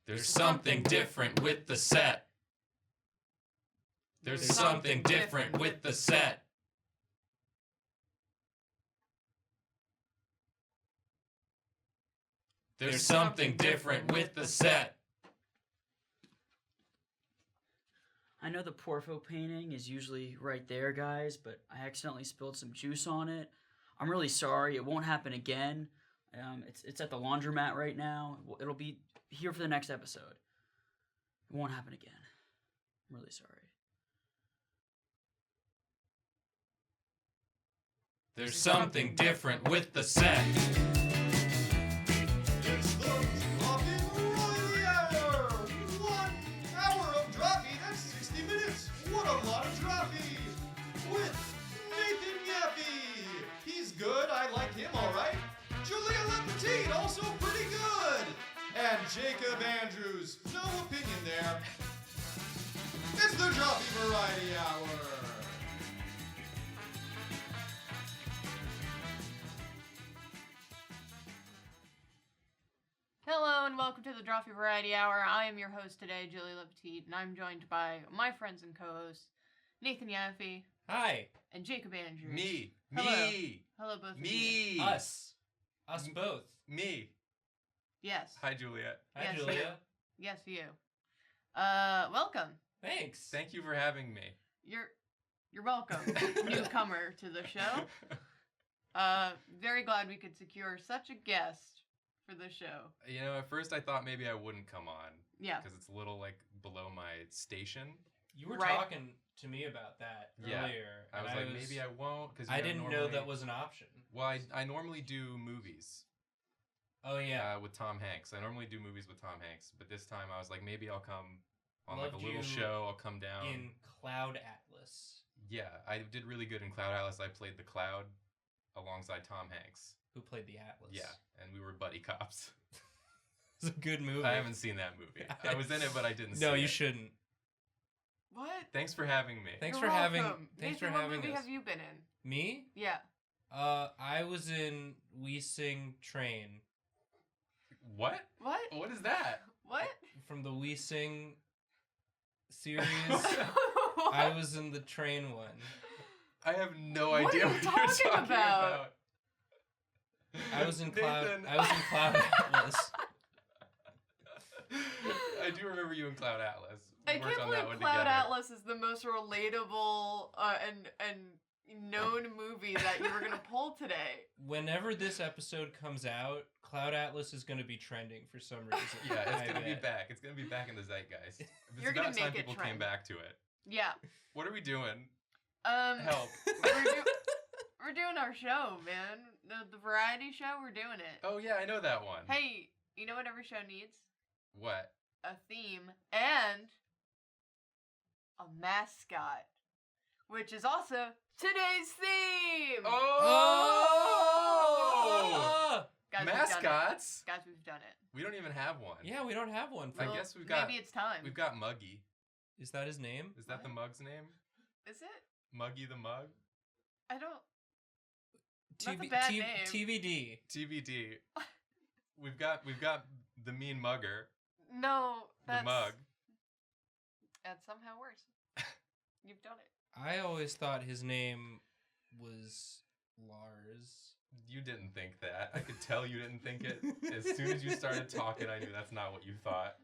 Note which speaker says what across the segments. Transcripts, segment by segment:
Speaker 1: There's something different with the set. There's something different with the set. There's something different with the set.
Speaker 2: I know the Porpho painting is usually right there, guys, but I accidentally spilled some juice on it. I'm really sorry. It won't happen again. It's at the laundromat right now. It'll be here for the next episode. It won't happen again. I'm really sorry.
Speaker 1: There's something different with the set.
Speaker 3: It's the Drawfee Variety Hour! 1 hour of Drawfee, that's 60 minutes! What a lot of Drawfee! With Nathan Yaffe! He's good, I like him alright. Julia Lepetite, also pretty good! And Jacob Andrews, no opinion there. It's the Drawfee Variety Hour!
Speaker 4: Hello and welcome to the Drawfee Variety Hour. I am your host today, Julie Lepetite, and I'm joined by my friends and co-hosts, Nathan Yaffe.
Speaker 1: Hi.
Speaker 4: And Jacob Andrews.
Speaker 1: Me.
Speaker 4: Hello.
Speaker 1: Me.
Speaker 4: Hello, both of you.
Speaker 1: Me.
Speaker 5: Us both.
Speaker 1: Me.
Speaker 4: Yes.
Speaker 1: Hi, Juliet.
Speaker 5: Hi,
Speaker 4: Yes,
Speaker 5: Julia.
Speaker 4: Yes, you. Welcome.
Speaker 5: Thanks.
Speaker 1: Thank you for having me.
Speaker 4: You're welcome, newcomer to the show. Very glad we could secure such a guest for the show.
Speaker 1: You know, at first I thought maybe I wouldn't come on.
Speaker 4: Yeah.
Speaker 1: Because it's a little, like, below my station.
Speaker 5: You were
Speaker 4: Right.
Speaker 5: talking to me about that
Speaker 1: Yeah.
Speaker 5: earlier.
Speaker 1: I was like, maybe I won't. Cause
Speaker 5: I didn't know that was an option.
Speaker 1: Well, I normally do movies.
Speaker 5: Oh, yeah.
Speaker 1: With Tom Hanks. I normally do movies with Tom Hanks. But this time I was like, maybe I'll come on like
Speaker 5: Loved
Speaker 1: a little
Speaker 5: you
Speaker 1: show. I'll come down.
Speaker 5: In Cloud Atlas.
Speaker 1: Yeah, I did really good in Cloud Atlas. I played the Cloud alongside Tom Hanks.
Speaker 5: Who played the Atlas?
Speaker 1: Yeah, and we were buddy cops.
Speaker 5: It's a good movie.
Speaker 1: I haven't seen that movie. I was in it, but I didn't see it.
Speaker 5: No, you shouldn't.
Speaker 4: What?
Speaker 1: Thanks for having me.
Speaker 5: Thanks
Speaker 4: You're
Speaker 5: for having.
Speaker 4: welcome.
Speaker 5: Thanks
Speaker 4: Nathan,
Speaker 5: for having
Speaker 4: what movie
Speaker 5: us.
Speaker 4: have you been in?
Speaker 5: Me?
Speaker 4: Yeah.
Speaker 5: I was in We Sing Train
Speaker 1: What?
Speaker 4: What?
Speaker 1: What is that?
Speaker 4: What?
Speaker 5: from the We Sing series. I was in the train one.
Speaker 1: I have no
Speaker 4: What
Speaker 1: idea
Speaker 4: are you
Speaker 1: what you're
Speaker 4: talking
Speaker 1: talking
Speaker 4: about?
Speaker 1: about.
Speaker 5: I was in Cloud.
Speaker 1: Nathan.
Speaker 5: I was in Cloud Atlas.
Speaker 1: I do remember you in Cloud Atlas.
Speaker 4: I
Speaker 1: We
Speaker 4: can't
Speaker 1: worked on
Speaker 4: believe
Speaker 1: that one
Speaker 4: Cloud
Speaker 1: together.
Speaker 4: Atlas is the most relatable and known movie that you were gonna pull today.
Speaker 5: Whenever this episode comes out, Cloud Atlas is going to be trending for some reason.
Speaker 1: Yeah, it's
Speaker 5: I
Speaker 1: gonna be
Speaker 5: bet.
Speaker 1: back. It's gonna be back in the zeitgeist. It's
Speaker 4: You're gonna
Speaker 1: about time
Speaker 4: make it
Speaker 1: people
Speaker 4: trend.
Speaker 1: came back to it.
Speaker 4: Yeah.
Speaker 1: What are we doing?
Speaker 4: We're,
Speaker 1: Help.
Speaker 4: we're doing our show, man. The variety show. We're doing it.
Speaker 1: Oh yeah, I know that one.
Speaker 4: Hey, you know what every show needs?
Speaker 1: What?
Speaker 4: A theme and a mascot, which is also today's theme.
Speaker 1: Oh!
Speaker 4: Guys, we've done it.
Speaker 1: Mascots?
Speaker 4: Guys, we've done it.
Speaker 1: We don't even have one.
Speaker 5: Yeah, we don't have one.
Speaker 1: I
Speaker 4: Well,
Speaker 1: guess we've got.
Speaker 4: Maybe it's time.
Speaker 1: We've got Muggy.
Speaker 5: Is that his name?
Speaker 1: Is that the mug's name?
Speaker 4: Is it?
Speaker 1: Muggy the mug.
Speaker 4: I don't. That's a bad name.
Speaker 5: TVD.
Speaker 1: TBD. We've got the mean mugger.
Speaker 4: No, that's
Speaker 1: The mug.
Speaker 4: That's somehow worse. You've done it.
Speaker 5: I always thought his name was Lars.
Speaker 1: You didn't think that. I could tell you didn't think it. As soon as you started talking, I knew that's not what you thought.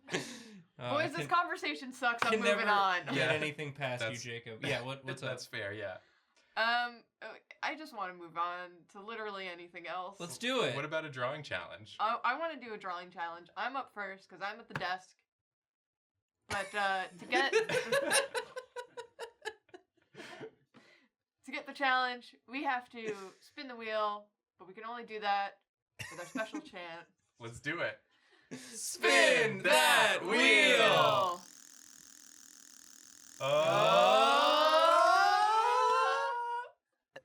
Speaker 4: Boys, this conversation sucks. I'm
Speaker 5: can
Speaker 4: moving
Speaker 5: never
Speaker 4: on.
Speaker 5: get
Speaker 1: Yeah.
Speaker 5: anything past you,
Speaker 1: That's-
Speaker 5: Jacob. Yeah, what's up?
Speaker 1: That's fair, yeah.
Speaker 4: I just want to move on to literally anything else.
Speaker 5: Let's do it.
Speaker 1: What about a drawing challenge?
Speaker 4: I want to do a drawing challenge. I'm up first because I'm at the desk. But to get to get the challenge, we have to spin the wheel, but we can only do that with our special chant.
Speaker 1: Let's do it.
Speaker 5: Spin that wheel!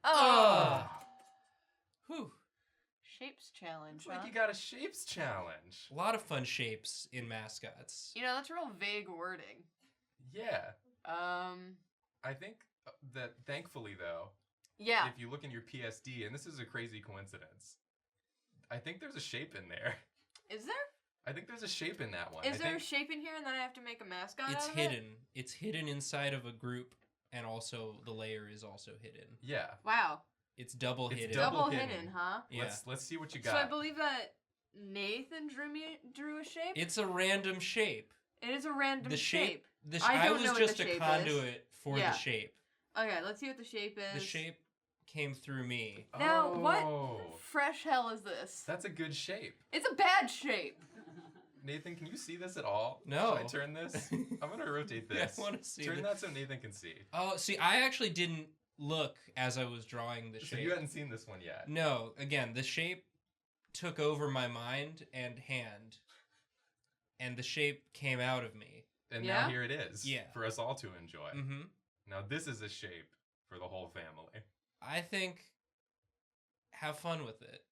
Speaker 4: Oh.
Speaker 5: Whew.
Speaker 4: Shapes challenge.
Speaker 1: It's like
Speaker 4: Huh?
Speaker 1: you got a shapes challenge.
Speaker 5: A lot of fun shapes in mascots.
Speaker 4: You know, that's real vague wording.
Speaker 1: Yeah.
Speaker 4: Um.
Speaker 1: I think that thankfully, though,
Speaker 4: Yeah.
Speaker 1: if you look in your PSD, and this is a crazy coincidence, I think there's a shape in there.
Speaker 4: Is there?
Speaker 1: I think there's a shape in that one.
Speaker 4: Is there a shape in here and then I have to make a mascot
Speaker 5: It's
Speaker 4: out of
Speaker 5: hidden.
Speaker 4: it?
Speaker 5: It's hidden inside of a group, and also the layer is also hidden.
Speaker 1: Yeah.
Speaker 4: Wow.
Speaker 5: It's double
Speaker 1: It's
Speaker 5: hidden.
Speaker 1: double
Speaker 4: Double
Speaker 1: hidden.
Speaker 4: hidden, huh?
Speaker 5: Yeah.
Speaker 1: Let's see what you
Speaker 4: So
Speaker 1: got.
Speaker 4: I believe that Nathan drew a shape?
Speaker 5: It's a random shape.
Speaker 4: It is a random
Speaker 5: The shape.
Speaker 4: I
Speaker 5: I
Speaker 4: don't
Speaker 5: was
Speaker 4: know what
Speaker 5: just
Speaker 4: the
Speaker 5: a
Speaker 4: shape is.
Speaker 5: conduit for
Speaker 4: Yeah.
Speaker 5: the shape.
Speaker 4: Okay, let's see what the shape is.
Speaker 5: The shape came through me.
Speaker 4: Now, what
Speaker 1: Oh,
Speaker 4: fresh hell is this?
Speaker 1: That's a good shape.
Speaker 4: It's a bad shape.
Speaker 1: Nathan, can you see this at all?
Speaker 5: No.
Speaker 1: Should I turn this? I'm gonna rotate
Speaker 5: Yeah,
Speaker 1: this.
Speaker 5: I want to see
Speaker 1: Turn
Speaker 5: the-
Speaker 1: that so Nathan can see.
Speaker 5: Oh, see, I actually didn't look as I was drawing the
Speaker 1: So
Speaker 5: shape.
Speaker 1: you hadn't seen this one yet.
Speaker 5: No, again, the shape took over my mind and hand, and the shape came out of me.
Speaker 1: And
Speaker 4: Yeah?
Speaker 1: now here it is.
Speaker 5: Yeah.
Speaker 1: For us all to enjoy.
Speaker 5: Mm-hmm.
Speaker 1: Now this is a shape for the whole family.
Speaker 5: I think have fun with it.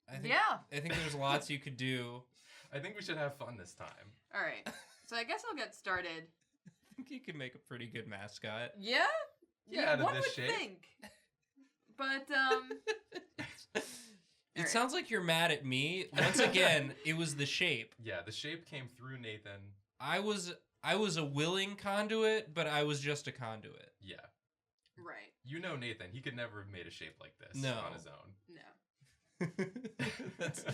Speaker 5: I think,
Speaker 4: Yeah.
Speaker 5: I think there's lots you could do.
Speaker 1: I think we should have fun this time.
Speaker 4: All right. So I guess I'll get started.
Speaker 5: I think you could make a pretty good mascot.
Speaker 4: Yeah?
Speaker 1: Yeah, out of
Speaker 4: one
Speaker 1: this
Speaker 4: would
Speaker 1: shape.
Speaker 4: think. But
Speaker 5: It
Speaker 4: Alright.
Speaker 5: sounds like you're mad at me. Once again, it was the shape.
Speaker 1: Yeah, the shape came through Nathan.
Speaker 5: I was a willing conduit, but I was just a conduit.
Speaker 1: Yeah.
Speaker 4: right.
Speaker 1: You know Nathan, he could never have made a shape like this
Speaker 5: No.
Speaker 1: on his own.
Speaker 4: No.
Speaker 5: It's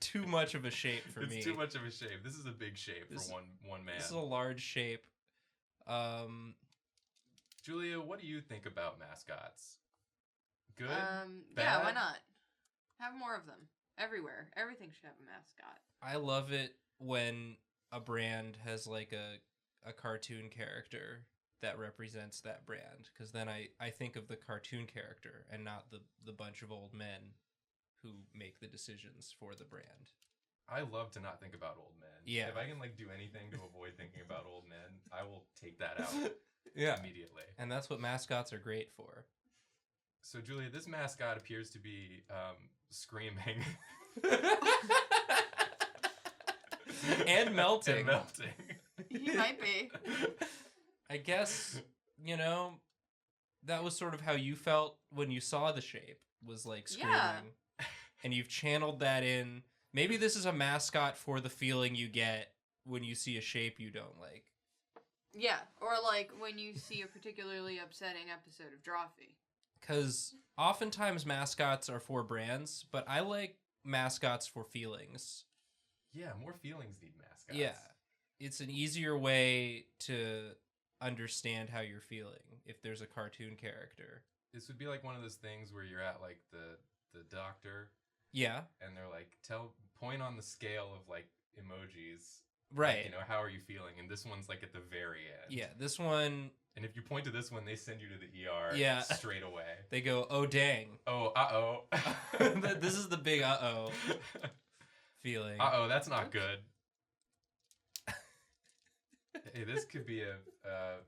Speaker 5: too much of a shape for me.
Speaker 1: It's too much of a shape. This is a big shape
Speaker 5: This-
Speaker 1: for one man.
Speaker 5: This is a large shape.
Speaker 1: Julia, what do you think about mascots? Good?
Speaker 4: Yeah,
Speaker 1: Bad?
Speaker 4: why not? Have more of them. Everywhere. Everything should have a mascot.
Speaker 5: I love it when a brand has like a cartoon character that represents that brand, because then I think of the cartoon character and not the bunch of old men who make the decisions for the brand.
Speaker 1: I love to not think about old men.
Speaker 5: Yeah.
Speaker 1: If I can like do anything to avoid thinking about old men, I will take that out immediately.
Speaker 5: And that's what mascots are great for.
Speaker 1: So Julia, this mascot appears to be screaming
Speaker 5: And melting.
Speaker 1: and melting.
Speaker 4: He might be.
Speaker 5: I guess, you know, that was sort of how you felt when you saw the shape, was like screaming.
Speaker 4: Yeah.
Speaker 5: And you've channeled that in. Maybe this is a mascot for the feeling you get when you see a shape you don't like.
Speaker 4: Yeah. Or like when you see a particularly upsetting episode of Drawfee.
Speaker 5: Because oftentimes mascots are for brands, but I like mascots for feelings.
Speaker 1: Yeah, more feelings need mascots.
Speaker 5: Yeah. It's an easier way to understand how you're feeling if there's a cartoon character.
Speaker 1: This would be like one of those things where you're at like the doctor
Speaker 5: Yeah.
Speaker 1: and they're like, point on the scale of like emojis.
Speaker 5: Right.
Speaker 1: Like, you know, how are you feeling? And this one's like at the very end.
Speaker 5: Yeah. This one,
Speaker 1: And if you point to this one, they send you to the ER
Speaker 5: Yeah.
Speaker 1: straight away.
Speaker 5: they go, oh, dang.
Speaker 1: Oh, uh-oh.
Speaker 5: This is the big uh-oh feeling.
Speaker 1: Uh-oh, that's not good. Hey, this could be a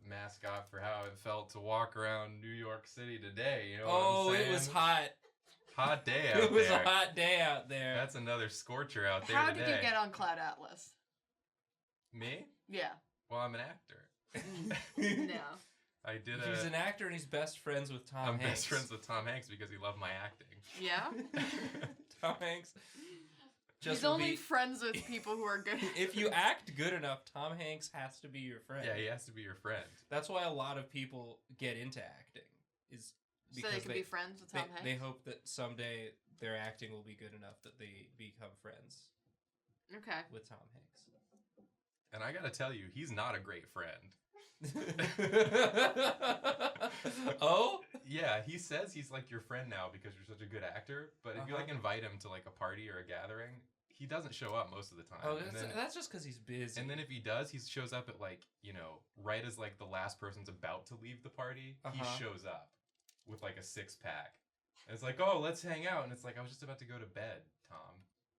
Speaker 1: mascot for how it felt to walk around New York City today. You know what
Speaker 5: Oh,
Speaker 1: I'm saying?
Speaker 5: it was hot.
Speaker 1: Hot day out
Speaker 5: It was
Speaker 1: there.
Speaker 5: a hot day out there.
Speaker 1: That's another scorcher out there
Speaker 4: How
Speaker 1: today.
Speaker 4: did you get on Cloud Atlas?
Speaker 1: Me?
Speaker 4: Yeah.
Speaker 1: Well, I'm an actor.
Speaker 4: No.
Speaker 1: I did
Speaker 5: He's an actor and he's best friends with Tom
Speaker 1: I'm
Speaker 5: Hanks.
Speaker 1: best friends with Tom Hanks because he loved my acting.
Speaker 4: Yeah?
Speaker 5: Tom Hanks.
Speaker 4: He's
Speaker 5: would
Speaker 4: only
Speaker 5: be-
Speaker 4: friends with people who are good.
Speaker 5: if you act good enough, Tom Hanks has to be your friend.
Speaker 1: Yeah, he has to be your friend.
Speaker 5: That's why a lot of people get into acting. Is
Speaker 4: So
Speaker 5: because
Speaker 4: they can be friends with Tom Hanks?
Speaker 5: they hope that someday their acting will be good enough that they become friends
Speaker 4: Okay.
Speaker 5: with Tom Hanks.
Speaker 1: And I gotta tell you, he's not a great friend.
Speaker 5: Oh?
Speaker 1: Yeah, he says he's like your friend now because you're such a good actor. But if you like invite him to like a party or a gathering, he doesn't show up most of the time.
Speaker 5: Oh,
Speaker 1: and then,
Speaker 5: that's just because he's busy.
Speaker 1: and then if he does, he shows up at like, you know, right as like the last person's about to leave the party, he shows up with like a 6-pack. And it's like, oh, let's hang out. And it's like, I was just about to go to bed, Tom.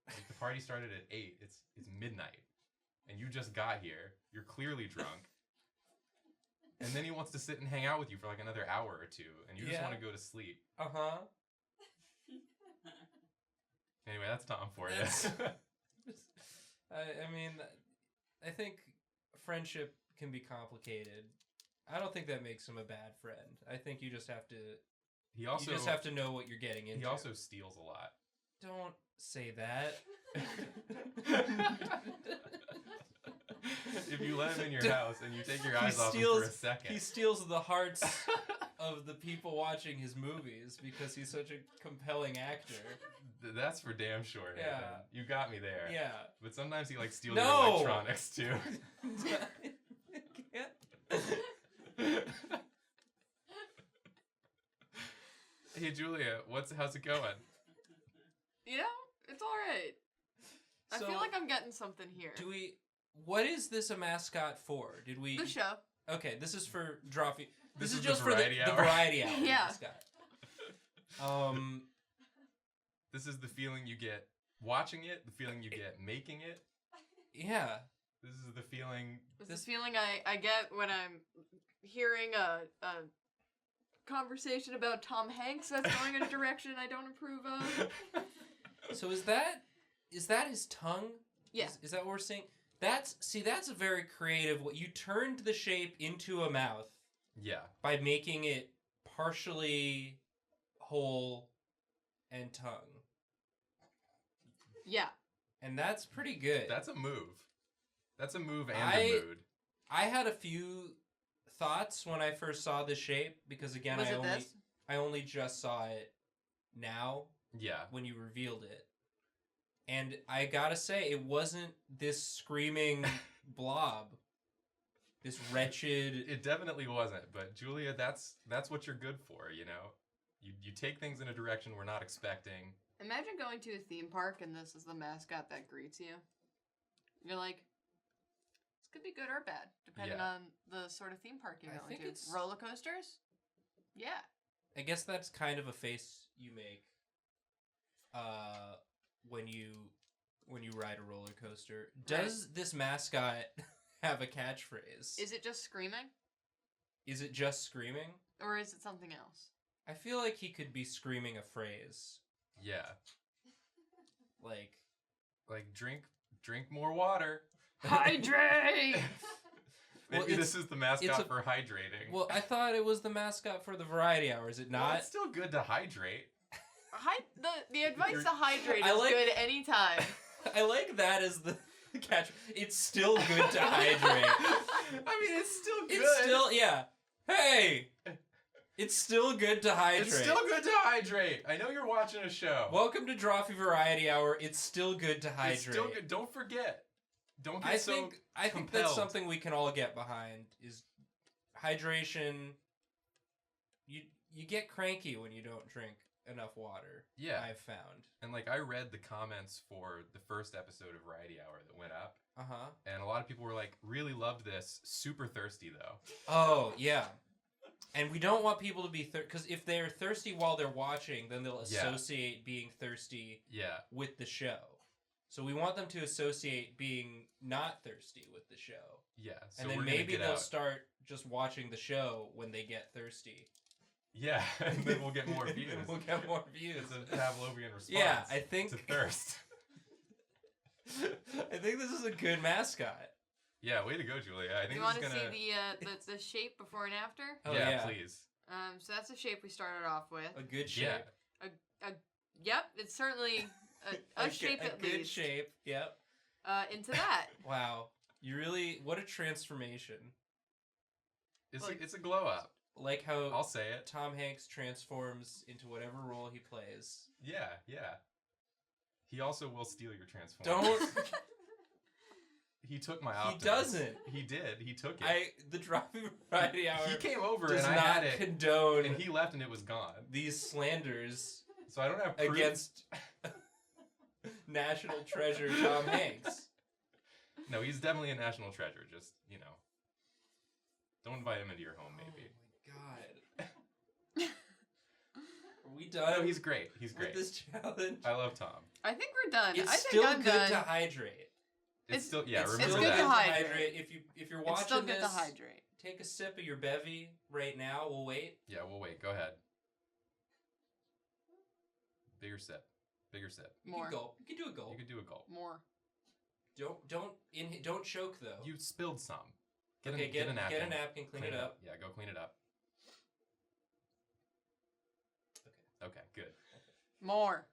Speaker 1: Like, the party started at 8. It's midnight. And you just got here. You're clearly drunk. And then he wants to sit and hang out with you for like another hour or two. And you just want to go to sleep.
Speaker 5: Uh-huh.
Speaker 1: Anyway, that's Tom for you.
Speaker 5: That's- I mean, I think friendship can be complicated. I don't think that makes him a bad friend. I think you just have to
Speaker 1: He also
Speaker 5: you just have to know what you're getting into.
Speaker 1: he also steals a lot.
Speaker 5: Don't say that.
Speaker 1: If you let him in your house and you take your eyes off him for a second.
Speaker 5: He steals the hearts of the people watching his movies because he's such a compelling actor.
Speaker 1: That's for damn sure, Nathan.
Speaker 5: Yeah.
Speaker 1: You got me there.
Speaker 5: Yeah.
Speaker 1: But sometimes he like steals
Speaker 5: No!
Speaker 1: your electronics too. Hey Julia, how's it going?
Speaker 4: You know, it's all right. I
Speaker 5: So,
Speaker 4: feel like I'm getting something here.
Speaker 5: what is this a mascot for? Did we...
Speaker 4: The show.
Speaker 5: Okay, this is for Drawfee.
Speaker 1: This
Speaker 5: is
Speaker 1: is
Speaker 5: just
Speaker 1: the variety
Speaker 5: for the
Speaker 1: hour.
Speaker 5: variety hour
Speaker 4: Yeah.
Speaker 5: mascot.
Speaker 1: This is the feeling you get watching it, the feeling you get making it.
Speaker 5: Yeah.
Speaker 1: This is the feeling.
Speaker 4: This is the feeling I get when I'm hearing a conversation about Tom Hanks that's going in a direction I don't approve of.
Speaker 5: So is that his tongue?
Speaker 4: Yeah.
Speaker 5: Is that what we're seeing? That's a very creative. What you turned the shape into a mouth
Speaker 1: Yeah.
Speaker 5: by making it partially whole and tongue.
Speaker 4: Yeah.
Speaker 5: And that's pretty good.
Speaker 1: That's a move. That's a move and
Speaker 5: I-
Speaker 1: a mood.
Speaker 5: I had a few thoughts when I first saw the shape because again
Speaker 4: Was it this?
Speaker 5: I only just saw it now
Speaker 1: Yeah.
Speaker 5: when you revealed it. And I gotta say, it wasn't this screaming blob. This wretched...
Speaker 1: It definitely wasn't, but Julia, that's what you're good for, you know? You take things in a direction we're not expecting.
Speaker 4: Imagine going to a theme park and this is the mascot that greets you. You're like, this could be good or bad, depending
Speaker 1: Yeah.
Speaker 4: on the sort of theme park you're
Speaker 5: I
Speaker 4: going
Speaker 5: think
Speaker 4: to.
Speaker 5: it's-
Speaker 4: Roller coasters? Yeah.
Speaker 5: I guess that's kind of a face you make when you ride a roller coaster. Does this mascot have a catchphrase?
Speaker 4: Is it just screaming?
Speaker 5: Is it just screaming?
Speaker 4: Or is it something else?
Speaker 5: I feel like he could be screaming a phrase.
Speaker 1: Yeah.
Speaker 5: Like
Speaker 1: Drink more water.
Speaker 4: Hydrate!
Speaker 5: Well,
Speaker 1: Maybe
Speaker 5: it's-
Speaker 1: this is the mascot
Speaker 5: it's a-
Speaker 1: for hydrating.
Speaker 5: Well, I thought it was the mascot for the variety hour. Is it
Speaker 1: Well,
Speaker 5: not?
Speaker 1: it's still good to hydrate.
Speaker 4: The advice to hydrate
Speaker 5: I
Speaker 4: is
Speaker 5: like-
Speaker 4: good anytime.
Speaker 5: I like that as the catch. It's still good to hydrate.
Speaker 1: I mean, it's still good.
Speaker 5: It's still, yeah. Hey! It's still good to hydrate.
Speaker 1: It's still good to hydrate. I know you're watching a show.
Speaker 5: Welcome to Drawfee Variety Hour. It's still good to hydrate.
Speaker 1: It's still good. Don't forget. Don't get
Speaker 5: I
Speaker 1: so
Speaker 5: think that's
Speaker 1: compelled.
Speaker 5: something we can all get behind is hydration. You get cranky when you don't drink enough water.
Speaker 1: Yeah.
Speaker 5: I've found.
Speaker 1: And like I read the comments for the first episode of Variety Hour that went up,
Speaker 5: Uh-huh.
Speaker 1: and a lot of people were like, "Really loved this. Super thirsty though."
Speaker 5: Oh, yeah. And we don't want people to be because if they're thirsty while they're watching, then they'll
Speaker 1: Yeah.
Speaker 5: associate being thirsty
Speaker 1: Yeah.
Speaker 5: with the show. So we want them to associate being not thirsty with the show.
Speaker 1: Yeah. So
Speaker 5: And then
Speaker 1: we're gonna
Speaker 5: maybe
Speaker 1: get
Speaker 5: they'll
Speaker 1: out.
Speaker 5: start just watching the show when they get thirsty.
Speaker 1: Yeah, and then we'll get more views.
Speaker 5: We'll get more views.
Speaker 1: It's a Pavlovian response.
Speaker 5: Yeah, I think
Speaker 1: to thirst.
Speaker 5: I think this is a good mascot.
Speaker 1: Yeah, way to go, Julia. I think
Speaker 4: You
Speaker 1: this
Speaker 4: want
Speaker 1: is
Speaker 4: to
Speaker 1: gonna.
Speaker 4: see the shape before and after?
Speaker 5: Oh,
Speaker 1: yeah,
Speaker 5: yeah.
Speaker 1: please.
Speaker 4: So that's the shape we started off with.
Speaker 5: A good shape.
Speaker 1: Yeah.
Speaker 4: Yep, it's certainly a shape
Speaker 5: a
Speaker 4: at
Speaker 5: good
Speaker 4: least.
Speaker 5: shape. Yep.
Speaker 4: Into that.
Speaker 5: Wow. You really what a transformation.
Speaker 1: It's a glow up.
Speaker 5: Like how
Speaker 1: I'll say it.
Speaker 5: Tom Hanks transforms into whatever role he plays.
Speaker 1: Yeah, yeah. He also will steal your transform.
Speaker 5: Don't
Speaker 1: He took my
Speaker 5: He
Speaker 1: Optimus.
Speaker 5: doesn't.
Speaker 1: He did. He took it.
Speaker 5: the Drawfee Variety Hour
Speaker 1: He came over
Speaker 5: does
Speaker 1: and I
Speaker 5: not
Speaker 1: had it,
Speaker 5: condone
Speaker 1: and he left and it was gone.
Speaker 5: these slanders
Speaker 1: So I don't have proof.
Speaker 5: against national treasure Tom Hanks.
Speaker 1: No, he's definitely a national treasure. Just don't invite him into your home, maybe.
Speaker 5: Oh my god. Are we done?
Speaker 1: No, he's great. He's
Speaker 5: with
Speaker 1: great.
Speaker 5: this challenge.
Speaker 1: I love Tom.
Speaker 4: I think we're done.
Speaker 5: It's
Speaker 4: I think
Speaker 5: still
Speaker 4: I'm
Speaker 5: good
Speaker 4: done.
Speaker 5: to hydrate.
Speaker 1: It's still yeah.
Speaker 5: It's
Speaker 1: Remember
Speaker 5: still
Speaker 4: good
Speaker 1: that.
Speaker 4: to hydrate.
Speaker 5: If you're
Speaker 4: It's
Speaker 5: watching
Speaker 4: still good
Speaker 5: this,
Speaker 4: to hydrate.
Speaker 5: take a sip of your bevy right now. We'll wait.
Speaker 1: Yeah, we'll wait. Go ahead. Bigger sip. Bigger sip.
Speaker 4: More.
Speaker 5: You can gulp. You can do a gulp.
Speaker 1: You could do a gulp.
Speaker 4: More.
Speaker 5: Don't choke though.
Speaker 1: You spilled some. Get
Speaker 5: Okay,
Speaker 1: a napkin.
Speaker 5: Get a napkin. Clean it up.
Speaker 1: Yeah, go clean it up. Okay, good.
Speaker 4: More.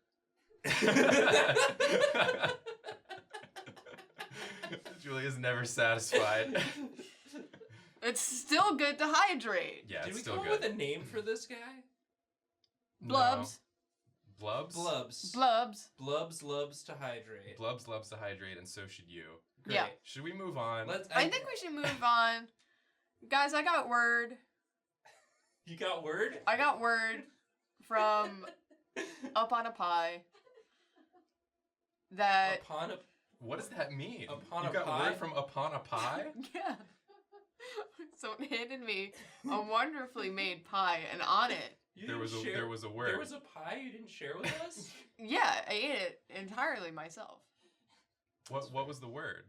Speaker 1: Julia's never satisfied.
Speaker 4: It's still good to hydrate.
Speaker 1: Yeah,
Speaker 5: Did
Speaker 1: it's
Speaker 5: we
Speaker 1: still
Speaker 5: come
Speaker 1: good.
Speaker 5: up with a name for this guy?
Speaker 4: Blubs.
Speaker 1: No. Blubs?
Speaker 5: Blubs.
Speaker 4: Blubs.
Speaker 5: Blubs loves to hydrate.
Speaker 1: Blubs loves to hydrate, and so should you.
Speaker 5: Great.
Speaker 4: Yeah.
Speaker 1: Should we move on?
Speaker 4: I think we should move on. Guys, I got word.
Speaker 5: You got word?
Speaker 4: I got word from Up on a Pie that
Speaker 5: Upon a
Speaker 1: What does that mean?
Speaker 5: Upon
Speaker 1: you
Speaker 5: a
Speaker 1: got
Speaker 5: pie?
Speaker 1: word from upon a pie?
Speaker 4: yeah. Someone handed me a wonderfully made pie, and on it,
Speaker 1: There was a word.
Speaker 5: There was a pie you didn't share with us?
Speaker 4: yeah, I ate it entirely myself.
Speaker 1: What was the word?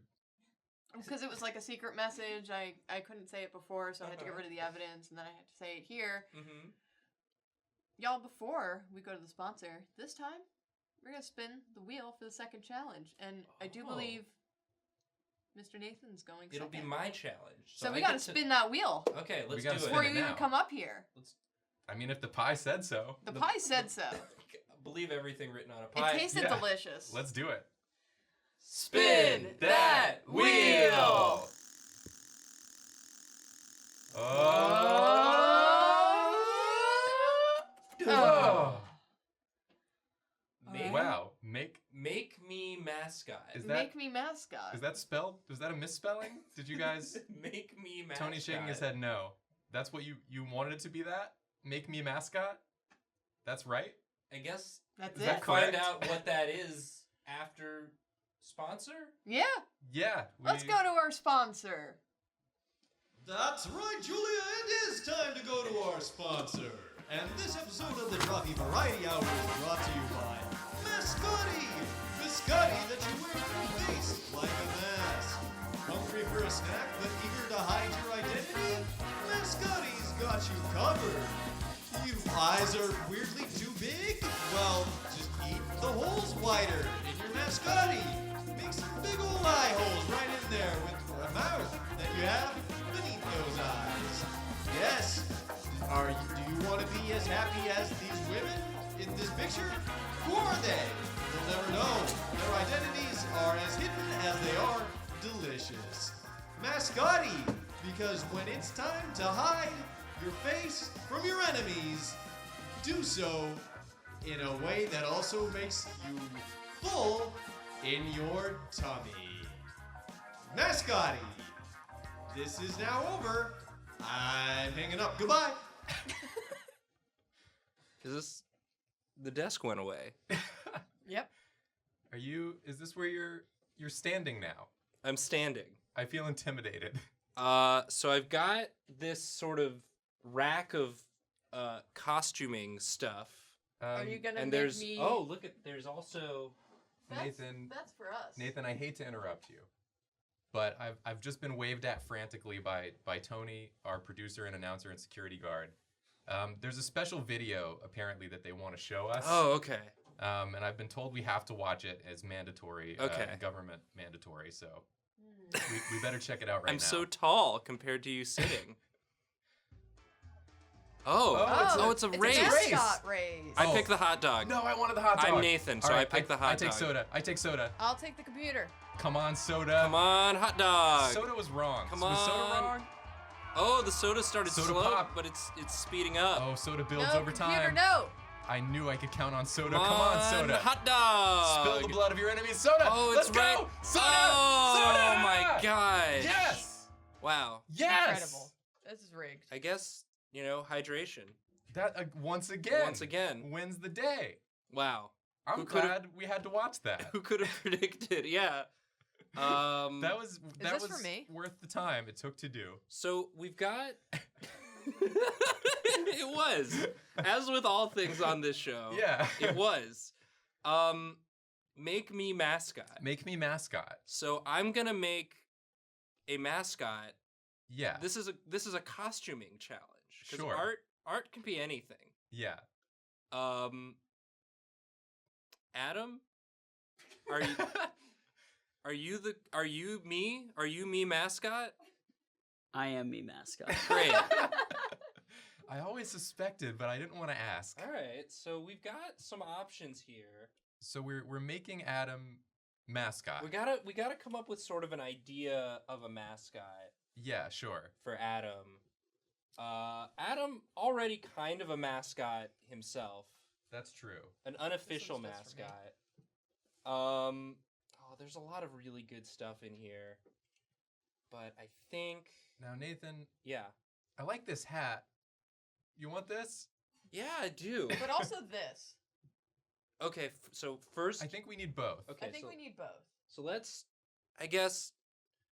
Speaker 4: Because it was like a secret message. I couldn't say it before, so I had to get rid of the evidence, and then I had to say it here.
Speaker 5: Mm-hmm.
Speaker 4: Y'all, before we go to the sponsor, this time we're going to spin the wheel for the second challenge. And I do
Speaker 5: Oh.
Speaker 4: believe Mr. Nathan's going
Speaker 5: It'll
Speaker 4: second.
Speaker 5: be my challenge.
Speaker 4: So we
Speaker 5: I
Speaker 4: got
Speaker 5: get
Speaker 4: to spin that wheel
Speaker 5: Okay, let's
Speaker 1: gotta
Speaker 5: do
Speaker 1: spin
Speaker 4: before
Speaker 5: it.
Speaker 4: you
Speaker 1: it
Speaker 4: even
Speaker 1: now.
Speaker 4: come up here.
Speaker 1: I mean, if the pie said so.
Speaker 4: The pie said so.
Speaker 5: Believe everything written on a pie.
Speaker 4: It tasted
Speaker 1: Yeah.
Speaker 4: delicious.
Speaker 1: Let's do it.
Speaker 5: Spin that wheel!
Speaker 1: Oh.
Speaker 5: Make,
Speaker 1: Wow.
Speaker 5: make me mascot.
Speaker 1: Is that
Speaker 4: Make me mascot.
Speaker 1: is that spelled? Was that a misspelling? Did you guys?
Speaker 5: Make me mascot.
Speaker 1: Tony shaking his head no. That's what you wanted it to be. That make me a mascot. That's right.
Speaker 5: I guess
Speaker 4: That's
Speaker 1: Is
Speaker 4: it?
Speaker 1: that
Speaker 5: find
Speaker 1: correct?
Speaker 5: out what that is after sponsor.
Speaker 4: Yeah.
Speaker 1: Yeah.
Speaker 4: Let's go to our sponsor.
Speaker 3: That's right, Julia. It is time to go to our sponsor. And this episode of the Drawfee Variety Hour is brought to you by Mascotty. Biscotti that you wear on your face like a mask. Hungry for a snack but eager to hide your identity? Mascotty's got you covered. Your eyes are weirdly too big? Well, just eat the holes wider in your Mascotty. Make some big old eye holes right in there with a mouth that you have beneath those eyes. Yes. Do you want to be as happy as these women in this picture? Who are they? You'll never know. Their identities are as hidden as they are delicious. Mascotti, because when it's time to hide your face from your enemies, do so in a way that also makes you full in your tummy. Mascotti, this is now over. I'm hanging up. Goodbye.
Speaker 5: Is the desk went away?
Speaker 4: Yep.
Speaker 1: Is this where you're standing now?
Speaker 5: I'm standing.
Speaker 1: I feel intimidated.
Speaker 5: So I've got this sort of rack of costuming stuff.
Speaker 4: Are you gonna
Speaker 5: And
Speaker 4: make
Speaker 5: there's
Speaker 4: me?
Speaker 5: there's also
Speaker 1: Nathan,
Speaker 4: That's for us.
Speaker 1: Nathan, I hate to interrupt you, but I've just been waved at frantically by Tony, our producer and announcer and security guard. There's a special video apparently that they want to show us.
Speaker 5: Oh, okay.
Speaker 1: And I've been told we have to watch it as mandatory,
Speaker 5: Okay.
Speaker 1: government mandatory. So we better check it out right
Speaker 5: I'm
Speaker 1: now.
Speaker 5: so tall compared to you sitting. Oh, it's a race.
Speaker 4: It's a mascot race.
Speaker 5: I
Speaker 1: Oh.
Speaker 5: picked the hot dog.
Speaker 1: No, I wanted the hot dog.
Speaker 5: I'm Nathan, so
Speaker 1: All
Speaker 5: I picked the hot
Speaker 1: I take
Speaker 5: dog.
Speaker 1: soda. I take soda.
Speaker 4: I'll take the computer.
Speaker 1: Come on, soda.
Speaker 5: Come on, hot dog.
Speaker 1: Soda was wrong.
Speaker 5: Come
Speaker 1: Was soda
Speaker 5: on.
Speaker 1: wrong?
Speaker 5: Oh, the soda started
Speaker 1: Soda
Speaker 5: slow,
Speaker 1: pop.
Speaker 5: but it's speeding up.
Speaker 1: Oh, soda builds
Speaker 4: No,
Speaker 1: over
Speaker 4: computer,
Speaker 1: time.
Speaker 4: no.
Speaker 1: I knew I could count on soda. Come on, soda.
Speaker 5: hot dog.
Speaker 1: Spill the blood of your enemies. Soda.
Speaker 5: Oh,
Speaker 1: Let's
Speaker 5: it's right.
Speaker 1: go. Soda.
Speaker 5: Oh
Speaker 1: Soda.
Speaker 5: my gosh.
Speaker 1: Yes.
Speaker 5: Wow.
Speaker 1: Yes.
Speaker 4: Incredible. This is rigged.
Speaker 5: I guess, hydration.
Speaker 1: That once again.
Speaker 5: Once again.
Speaker 1: wins the day.
Speaker 5: Wow.
Speaker 1: I'm
Speaker 5: Who could've-
Speaker 1: glad we had to watch that.
Speaker 5: Who could have predicted? Yeah.
Speaker 1: That was
Speaker 4: this for me?
Speaker 1: worth the time it took to do.
Speaker 5: So we've got. It was, as with all things on this show.
Speaker 1: Yeah.
Speaker 5: It was. Make me mascot.
Speaker 1: Make me mascot.
Speaker 5: So I'm gonna make a mascot.
Speaker 1: Yeah.
Speaker 5: This is a costuming challenge. 'Cause
Speaker 1: Sure.
Speaker 5: Art can be anything.
Speaker 1: Yeah.
Speaker 5: Adam, are you me mascot?
Speaker 2: I am me mascot.
Speaker 5: Great.
Speaker 1: I always suspected, but I didn't want to ask.
Speaker 5: All right, so we've got some options here.
Speaker 1: So we're making Adam mascot.
Speaker 5: We gotta come up with sort of an idea of a mascot
Speaker 1: Yeah, sure.
Speaker 5: for Adam. Adam already kind of a mascot himself,
Speaker 1: That's true.
Speaker 5: an unofficial
Speaker 4: This one's best for me.
Speaker 5: mascot. There's a lot of really good stuff in here, but I think,
Speaker 1: Now, Nathan,
Speaker 5: yeah,
Speaker 1: I like this hat. You want this?
Speaker 5: yeah, I do.
Speaker 4: But also this.
Speaker 5: Okay, so first,
Speaker 1: I think we need both.
Speaker 5: okay,
Speaker 4: I think
Speaker 5: so,
Speaker 4: we need both.
Speaker 5: so let's, I guess,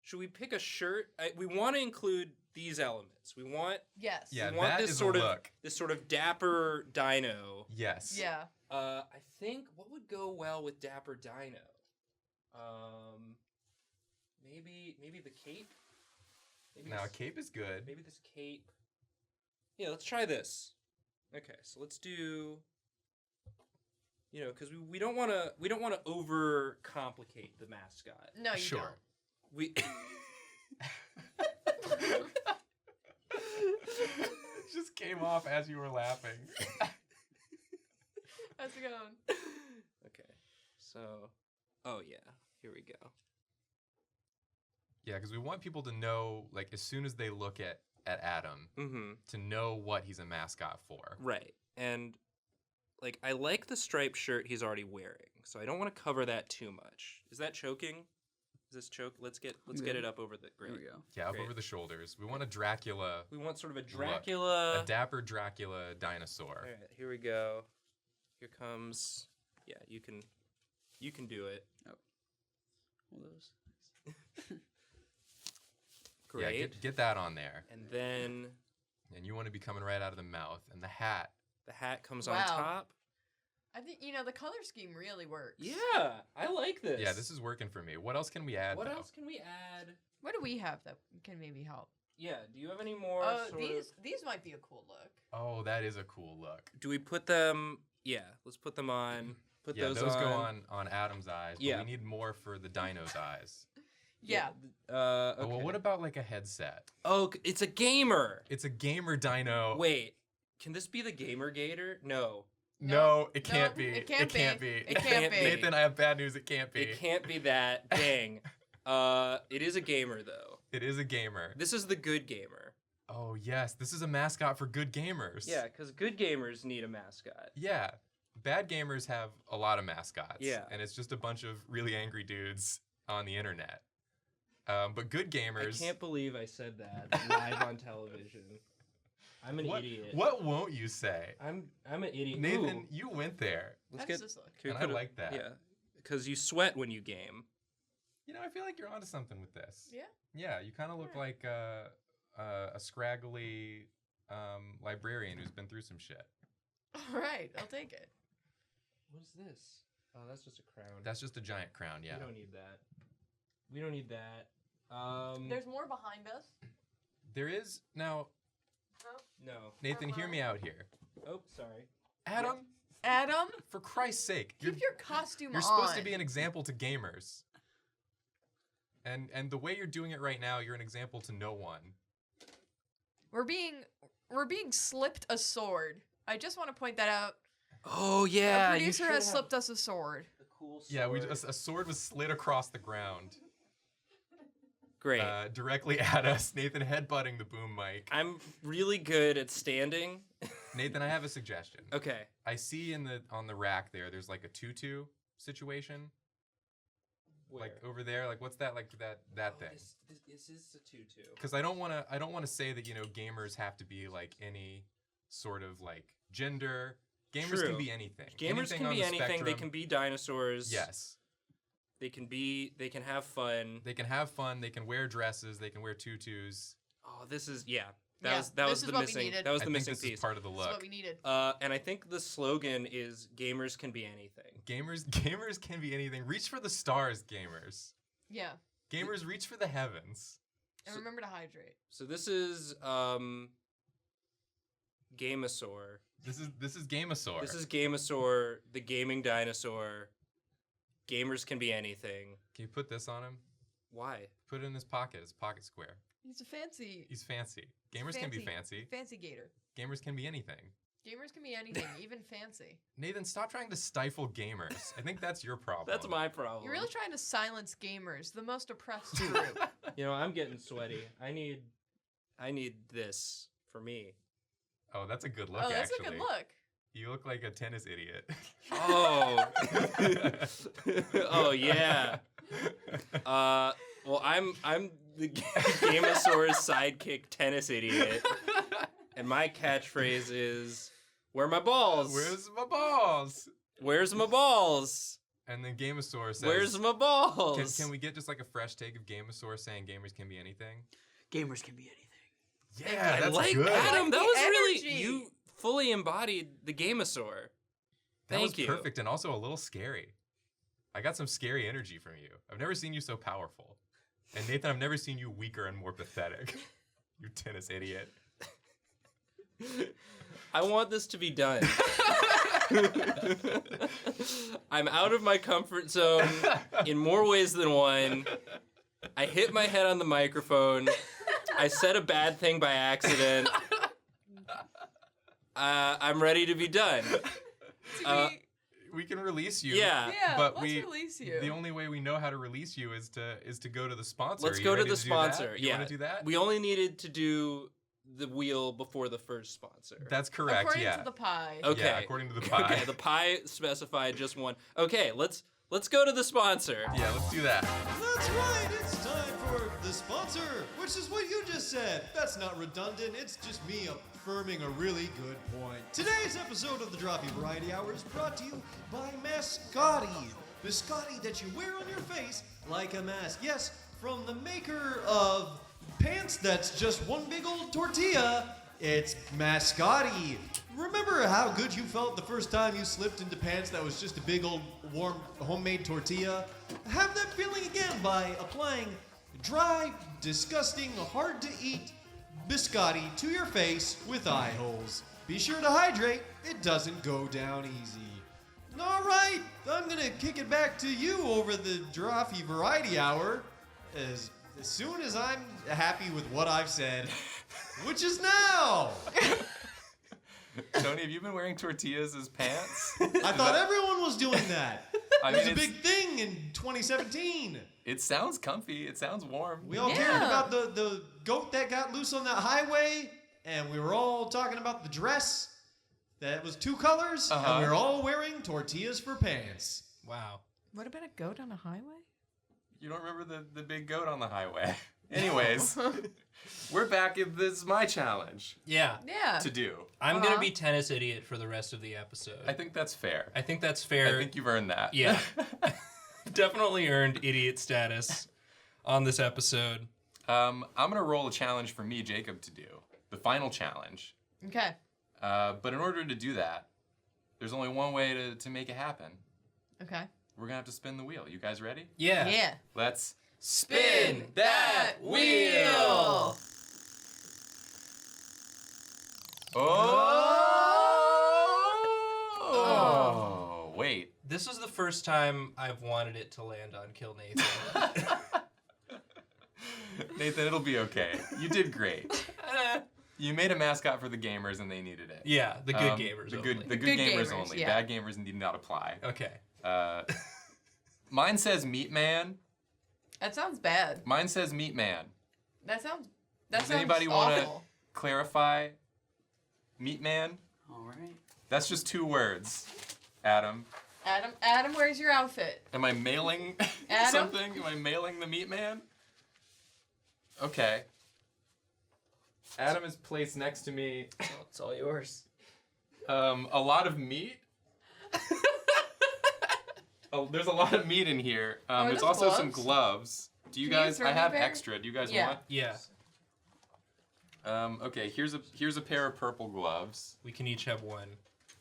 Speaker 5: should we pick a shirt? We want to include these elements. We want
Speaker 4: Yes.
Speaker 1: Yeah,
Speaker 5: we want
Speaker 1: that
Speaker 5: this
Speaker 1: is
Speaker 5: sort
Speaker 1: a
Speaker 5: of
Speaker 1: look.
Speaker 5: this sort of dapper dino.
Speaker 1: Yes.
Speaker 4: Yeah.
Speaker 5: I think what would go well with dapper dino? Maybe the cape. Maybe
Speaker 1: Now, a
Speaker 5: this-
Speaker 1: cape is good.
Speaker 5: Maybe this cape. Yeah, let's try this. Okay, so let's do. You know, because we don't want to overcomplicate the mascot.
Speaker 4: No, you
Speaker 1: Sure.
Speaker 5: We.
Speaker 1: It just came off as you were laughing.
Speaker 4: don't. How's it going?
Speaker 5: Okay, so. Oh yeah, here we go.
Speaker 1: Yeah, because we want people to know, like, as soon as they look at Adam,
Speaker 5: Mm-hmm.
Speaker 1: to know what he's a mascot for.
Speaker 5: Right, and like I like the striped shirt he's already wearing, so I don't want to cover that too much. Is that choking? Is this choke? Let's get it up over the.
Speaker 2: There
Speaker 5: Great.
Speaker 2: we go.
Speaker 1: Yeah, up
Speaker 5: Great.
Speaker 1: over the shoulders. We want a Dracula,
Speaker 5: We want sort of a
Speaker 1: a
Speaker 5: Dracula.
Speaker 1: dapper Dracula dinosaur.
Speaker 5: All right, here we go. Here comes. Yeah, you can do it.
Speaker 2: One of those.
Speaker 5: Great.
Speaker 1: Yeah, get that on there.
Speaker 5: And then
Speaker 1: And you want to be coming right out of the mouth. And the hat.
Speaker 5: the hat comes
Speaker 4: Wow.
Speaker 5: on top.
Speaker 4: I think the color scheme really works.
Speaker 5: Yeah, I like this.
Speaker 1: Yeah, this is working for me. What else can we add,
Speaker 5: What
Speaker 1: though?
Speaker 5: else can we add?
Speaker 4: What do we have that can maybe help?
Speaker 5: Yeah, do you have any more?
Speaker 4: Oh,
Speaker 5: sort
Speaker 4: these might be a cool look.
Speaker 1: Oh, that is a cool look.
Speaker 5: Do we put them? Yeah, let's put them on. Put
Speaker 1: Yeah,
Speaker 5: those
Speaker 1: go
Speaker 5: on.
Speaker 1: on Adam's eyes. But
Speaker 5: Yeah.
Speaker 1: we need more for the dino's eyes.
Speaker 4: Yeah.
Speaker 5: Okay.
Speaker 1: Oh, well, what about like a headset?
Speaker 5: Oh, it's a gamer.
Speaker 1: It's a gamer dino.
Speaker 5: Wait, can this be the gamer gator? No,
Speaker 1: No, it
Speaker 4: No,
Speaker 1: can't be.
Speaker 4: it can't be.
Speaker 1: be.
Speaker 4: It can't be.
Speaker 1: Nathan, I have bad news. It can't be.
Speaker 5: it can't be that. Dang. It is a gamer though.
Speaker 1: It is a gamer.
Speaker 5: This is the good gamer.
Speaker 1: Oh, yes. This is a mascot for good gamers.
Speaker 5: Yeah, because good gamers need a mascot.
Speaker 1: Yeah. Bad gamers have a lot of mascots.
Speaker 5: Yeah.
Speaker 1: And it's just a bunch of really angry dudes on the internet. But good gamers.
Speaker 5: I can't believe I said that live on television. I'm an idiot.
Speaker 1: What won't you say?
Speaker 5: I'm an idiot.
Speaker 1: Nathan,
Speaker 5: Ooh,
Speaker 1: you went there.
Speaker 5: let's
Speaker 4: How
Speaker 5: get.
Speaker 4: does this look?
Speaker 5: can we
Speaker 1: And I
Speaker 5: put a-
Speaker 1: like that.
Speaker 5: Yeah, because you sweat when you game.
Speaker 1: You know, I feel like you're onto something with this.
Speaker 4: Yeah.
Speaker 1: Yeah, you kind of look like a scraggly librarian who's been through some shit.
Speaker 4: All right, I'll take it.
Speaker 5: What is this? Oh, that's just a crown.
Speaker 1: That's just a giant crown, yeah.
Speaker 5: We don't need that. We don't need that.
Speaker 4: There's more behind us.
Speaker 1: There is now,
Speaker 5: No.
Speaker 1: Nathan, hear me out here.
Speaker 5: Oh, sorry.
Speaker 1: Adam,
Speaker 4: Adam,
Speaker 1: for Christ's sake,
Speaker 4: keep your costume
Speaker 1: you're
Speaker 4: on.
Speaker 1: supposed to be an example to gamers. And the way you're doing it right now, you're an example to no one.
Speaker 4: We're being slipped a sword. I just want to point that out.
Speaker 5: Oh yeah.
Speaker 4: a producer has slipped us a sword.
Speaker 5: The cool sword.
Speaker 1: Yeah, a sword was slid across the ground,
Speaker 5: Great.
Speaker 1: directly at us. Nathan headbutting the boom mic.
Speaker 5: I'm really good at standing.
Speaker 1: Nathan, I have a suggestion.
Speaker 5: Okay.
Speaker 1: I see on the rack there's like a tutu situation.
Speaker 5: Where?
Speaker 1: Like over there, like what's that? Like that thing.
Speaker 5: This is a tutu.
Speaker 1: Because I don't want to say that gamers have to be like any sort of like gender. Gamers
Speaker 5: True.
Speaker 1: can be anything.
Speaker 5: Gamers
Speaker 1: Anything
Speaker 5: can
Speaker 1: on
Speaker 5: be
Speaker 1: the
Speaker 5: anything. They
Speaker 1: spectrum.
Speaker 5: can be dinosaurs.
Speaker 1: Yes.
Speaker 5: They can have fun.
Speaker 1: They can have fun. They can wear dresses. They can wear tutus.
Speaker 5: Oh, this is That
Speaker 4: Yeah,
Speaker 5: was
Speaker 4: this
Speaker 5: the
Speaker 4: is what we
Speaker 5: missing.
Speaker 4: needed.
Speaker 5: That was
Speaker 1: I
Speaker 5: the
Speaker 1: think
Speaker 5: missing
Speaker 1: this
Speaker 5: piece.
Speaker 1: is part of the
Speaker 4: This is
Speaker 1: look.
Speaker 4: what we needed.
Speaker 5: And I think the slogan is "Gamers can be anything."
Speaker 1: Gamers can be anything. Reach for the stars, gamers.
Speaker 4: Yeah,
Speaker 1: Gamers reach for the heavens.
Speaker 4: and remember to hydrate.
Speaker 5: So this is Gamosaur.
Speaker 1: This is Gamosaur.
Speaker 5: This is Gamosaur, the gaming dinosaur. Gamers can be anything.
Speaker 1: Can you put this on him?
Speaker 5: Why?
Speaker 1: Put it in his pocket. His pocket square.
Speaker 4: He's a fancy
Speaker 1: He's fancy. Gamers can be fancy.
Speaker 4: fancy gator.
Speaker 1: Gamers can be anything.
Speaker 4: Gamers can be anything, even fancy.
Speaker 1: Nathan, stop trying to stifle gamers. I think that's your problem.
Speaker 5: That's my problem.
Speaker 4: You're really trying to silence gamers, the most oppressed group.
Speaker 5: You know, I'm getting sweaty. I need this for me.
Speaker 1: Oh, that's a good look,
Speaker 4: Oh, that's
Speaker 1: actually.
Speaker 4: a good look.
Speaker 1: You look like a tennis idiot.
Speaker 5: Oh. Oh yeah. Well, I'm the Gamosaurus sidekick tennis idiot, and my catchphrase is, "Where my balls?
Speaker 1: Where's my balls?"
Speaker 5: Where's my balls?
Speaker 1: And then Gamosaur says,
Speaker 5: Where's my balls?
Speaker 1: Can we get just like a fresh take of Gamosaur saying gamers can be anything?
Speaker 2: Gamers can be anything.
Speaker 1: Yeah,
Speaker 5: I
Speaker 1: that's
Speaker 5: like
Speaker 1: good.
Speaker 5: Adam.
Speaker 4: I
Speaker 5: That
Speaker 4: like
Speaker 5: was
Speaker 4: the
Speaker 5: really
Speaker 4: energy.
Speaker 5: you fully embodied the Gamosaur.
Speaker 1: That was
Speaker 5: Thank you.
Speaker 1: perfect and also a little scary. I got some scary energy from you. I've never seen you so powerful. And Nathan, I've never seen you weaker and more pathetic. You tennis idiot.
Speaker 5: I want this to be done. I'm out of my comfort zone in more ways than one. I hit my head on the microphone. I said a bad thing by accident. I'm ready to be done.
Speaker 1: We can release you.
Speaker 5: Yeah.
Speaker 1: but
Speaker 4: let's release you.
Speaker 1: The only way we know how to release you is to go to the sponsor.
Speaker 5: Let's
Speaker 1: Are you
Speaker 5: go to
Speaker 1: ready
Speaker 5: the
Speaker 1: do that?
Speaker 5: sponsor.
Speaker 1: You
Speaker 5: Yeah.
Speaker 1: want to do that?
Speaker 5: We only needed to do the wheel before the first sponsor.
Speaker 1: That's correct.
Speaker 4: According
Speaker 1: yeah.
Speaker 4: to the pie.
Speaker 5: Okay.
Speaker 1: Yeah, according to the pie.
Speaker 5: Okay, the pie specified just one. Okay, let's go to the sponsor.
Speaker 1: Yeah, let's do that.
Speaker 3: That's right, it's time for the sponsor, which is what you just said. That's not redundant, it's just me affirming a really good point. Today's episode of the Drawfee Variety Hour is brought to you by Mascot. Biscotti that you wear on your face like a mask. Yes, from the maker of pants that's just one big old tortilla, it's Mascotti. Remember how good you felt the first time you slipped into pants that was just a big old warm homemade tortilla? Have that feeling again by applying dry, disgusting, hard to eat biscotti to your face with eye holes. Be sure to hydrate, it doesn't go down easy. All right, I'm gonna kick it back to you over the Drawfee Variety Hour as soon as I'm happy with what I've said, which is now.
Speaker 1: Tony, have you been wearing tortillas as pants?
Speaker 3: I thought everyone was doing that.
Speaker 1: I
Speaker 3: It was
Speaker 1: mean,
Speaker 3: a big thing in 2017.
Speaker 1: It sounds comfy. It sounds warm.
Speaker 3: We all cared about the goat that got loose on that highway, and we were all talking about the dress that was two colors, and we were all wearing tortillas for pants.
Speaker 5: Wow.
Speaker 4: What about a goat on a highway?
Speaker 1: You don't remember the big goat on the highway? Anyways, we're back. This is my challenge
Speaker 5: Yeah.
Speaker 4: Yeah.
Speaker 1: to do.
Speaker 5: I'm gonna be tennis idiot for the rest of the episode.
Speaker 1: I think that's fair.
Speaker 5: I think that's fair.
Speaker 1: I think you've earned that.
Speaker 5: Yeah. Definitely earned idiot status on this episode.
Speaker 1: I'm gonna roll a challenge for me, Jacob, to do the final challenge.
Speaker 4: Okay.
Speaker 1: But in order to do that, there's only one way to make it happen.
Speaker 4: Okay.
Speaker 1: We're gonna have to spin the wheel. You guys ready?
Speaker 5: Yeah.
Speaker 4: Yeah.
Speaker 1: Let's
Speaker 5: Spin that wheel.
Speaker 1: Oh, wait.
Speaker 5: This is the first time I've wanted it to land on Kill Nathan.
Speaker 1: Nathan, it'll be okay. You did great. You made a mascot for the gamers, and they needed it.
Speaker 5: Yeah, the good gamers
Speaker 1: the
Speaker 5: only.
Speaker 1: good
Speaker 4: Good
Speaker 1: gamers,
Speaker 4: gamers,
Speaker 1: only.
Speaker 4: yeah.
Speaker 1: Bad gamers need not apply.
Speaker 5: Okay.
Speaker 1: Mine says Meat Man.
Speaker 4: That sounds bad.
Speaker 1: Mine says Meat Man.
Speaker 4: That sounds.
Speaker 1: Does anybody want to
Speaker 4: awful.
Speaker 1: clarify Meat Man?
Speaker 2: All right.
Speaker 1: That's just 2 words. Adam.
Speaker 4: Adam, where's your outfit?
Speaker 1: Am I mailing
Speaker 4: Adam?
Speaker 1: something? Am I mailing the Meat Man? Okay. Adam is placed next to me.
Speaker 2: It's all yours.
Speaker 1: A lot of meat. Oh, there's a lot of meat in here. There's
Speaker 4: those
Speaker 1: also some
Speaker 4: gloves?
Speaker 1: gloves. Do you
Speaker 4: Can you
Speaker 1: guys?
Speaker 4: throw
Speaker 1: I
Speaker 4: me
Speaker 1: have
Speaker 4: a pair?
Speaker 1: extra. Do you guys
Speaker 4: Yeah.
Speaker 1: want?
Speaker 5: Yeah.
Speaker 1: Okay. Here's a pair of purple gloves.
Speaker 5: We can each have one.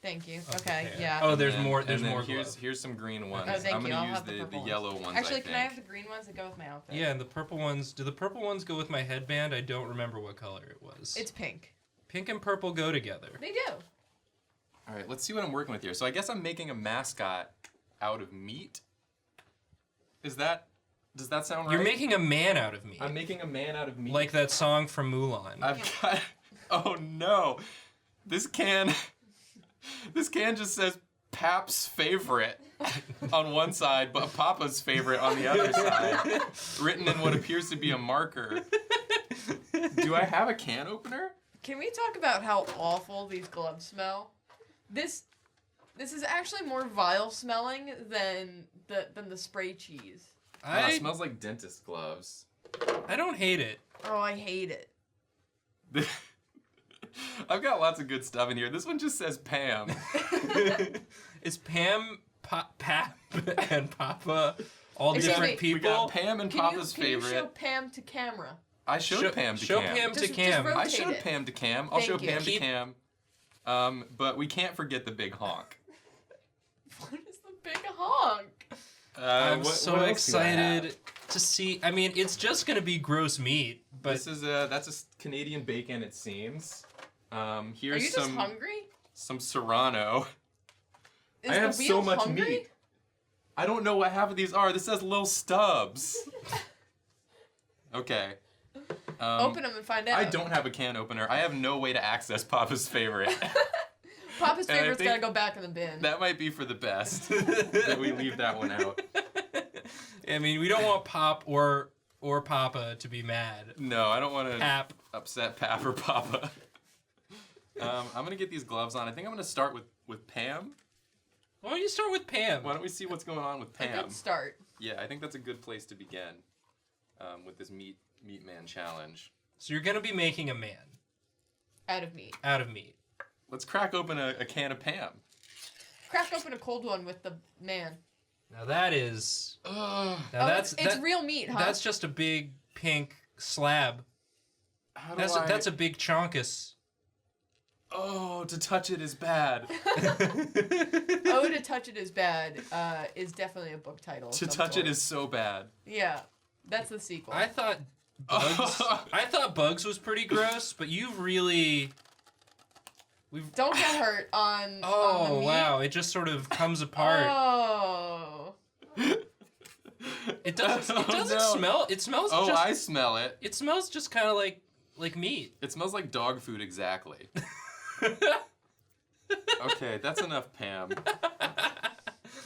Speaker 4: Thank you.
Speaker 5: of the
Speaker 4: Okay.
Speaker 5: pair.
Speaker 4: Yeah.
Speaker 5: Oh, there's
Speaker 1: And then-
Speaker 5: more. There's
Speaker 1: and then
Speaker 5: more.
Speaker 1: Here's
Speaker 5: gloves.
Speaker 1: here's some green ones.
Speaker 4: Oh, thank
Speaker 1: I'm
Speaker 4: you.
Speaker 1: gonna
Speaker 4: I'll
Speaker 1: use
Speaker 4: have the
Speaker 1: the
Speaker 4: purple
Speaker 1: yellow
Speaker 4: ones.
Speaker 1: ones.
Speaker 4: Actually,
Speaker 1: I
Speaker 4: can I have
Speaker 1: think.
Speaker 4: the green ones that go with my outfit?
Speaker 5: Yeah, and the purple ones. Do the purple ones go with my headband? I don't remember what color it was.
Speaker 4: It's pink.
Speaker 5: Pink and purple go together.
Speaker 4: They do.
Speaker 1: All right. Let's see what I'm working with here. So I guess I'm making a mascot out of meat. Does that sound right?
Speaker 5: You're making a man out of me.
Speaker 1: I'm making a man out of meat.
Speaker 5: Like that song from Mulan.
Speaker 1: I've got. Oh no! This can This can just says Pap's favorite on one side, but Papa's favorite on the other side, written in what appears to be a marker. Do I have a can opener?
Speaker 4: Can we talk about how awful these gloves smell? This is actually more vile smelling than the spray cheese.
Speaker 1: It smells like dentist gloves.
Speaker 5: I don't hate it.
Speaker 4: Oh, I hate it.
Speaker 1: I've got lots of good stuff in here. This one just says Pam.
Speaker 5: Is Pam, Pap, and Papa all
Speaker 4: Excuse
Speaker 5: different
Speaker 4: me.
Speaker 5: people?
Speaker 1: We got Pam and Papa's
Speaker 4: Can you show
Speaker 1: favorite.
Speaker 4: Pam to camera?
Speaker 1: I showed Pam to Cam.
Speaker 5: Show Pam to
Speaker 4: Just
Speaker 5: Cam.
Speaker 4: rotate
Speaker 1: I showed
Speaker 4: it.
Speaker 1: Pam to Cam. I'll
Speaker 4: Thank
Speaker 1: show
Speaker 4: you.
Speaker 1: Pam to Cam. But we can't forget the big honk.
Speaker 4: What is the big honk?
Speaker 5: I'm
Speaker 1: what
Speaker 5: so
Speaker 1: else do I
Speaker 5: excited
Speaker 1: have?
Speaker 5: to see. I mean, it's just gonna be gross meat, but
Speaker 1: This is that's a Canadian bacon, it seems. Here's
Speaker 4: Are you just hungry?
Speaker 1: some Serrano.
Speaker 4: Is
Speaker 1: I
Speaker 4: the
Speaker 1: have
Speaker 4: wheel
Speaker 1: so much
Speaker 4: hungry?
Speaker 1: meat. I don't know what half of these are. This says little stubs. Okay.
Speaker 4: Open them and find out.
Speaker 1: I don't have a can opener. I have no way to access Papa's favorite.
Speaker 4: Papa's
Speaker 1: And I
Speaker 4: favorite's
Speaker 1: think
Speaker 4: gotta go back in the bin.
Speaker 1: That might be for the best that we leave that one out.
Speaker 5: I mean, we don't want Pop or Papa to be mad.
Speaker 1: No, I don't want to
Speaker 5: Pap.
Speaker 1: upset Pap or Papa. I'm gonna get these gloves on. I think I'm gonna start with Pam.
Speaker 5: Why don't you start with Pam?
Speaker 1: Why don't we see what's going on with
Speaker 4: A
Speaker 1: Pam?
Speaker 4: good start.
Speaker 1: Yeah, I think that's a good place to begin with this meat man challenge.
Speaker 5: So you're gonna be making a man
Speaker 4: Out of meat.
Speaker 5: out of meat.
Speaker 1: Let's crack open a can of Pam.
Speaker 4: Crack open a cold one with the man.
Speaker 5: Now that is.
Speaker 1: Ugh.
Speaker 5: Now
Speaker 4: Oh,
Speaker 5: that's
Speaker 4: it's real meat, huh?
Speaker 5: That's just a big pink slab.
Speaker 1: How do
Speaker 5: That's a big chonkus.
Speaker 1: Oh, to touch it is bad.
Speaker 4: Oh, to touch it is bad is definitely a book title. of
Speaker 1: To
Speaker 4: some
Speaker 1: touch
Speaker 4: sort.
Speaker 1: it is so bad.
Speaker 4: Yeah, that's the sequel.
Speaker 5: I thought Bugs. I thought Bugs was pretty gross, but you've really.
Speaker 4: Don't get hurt on.
Speaker 5: Oh
Speaker 4: on the meat.
Speaker 5: wow! It just sort of comes apart.
Speaker 4: Oh.
Speaker 5: It doesn't. It
Speaker 1: Oh,
Speaker 5: doesn't
Speaker 1: no.
Speaker 5: smell. It smells.
Speaker 1: Oh,
Speaker 5: just,
Speaker 1: I smell it.
Speaker 5: It smells just kind of like meat.
Speaker 1: It smells like dog food exactly. Okay, that's enough, Pam.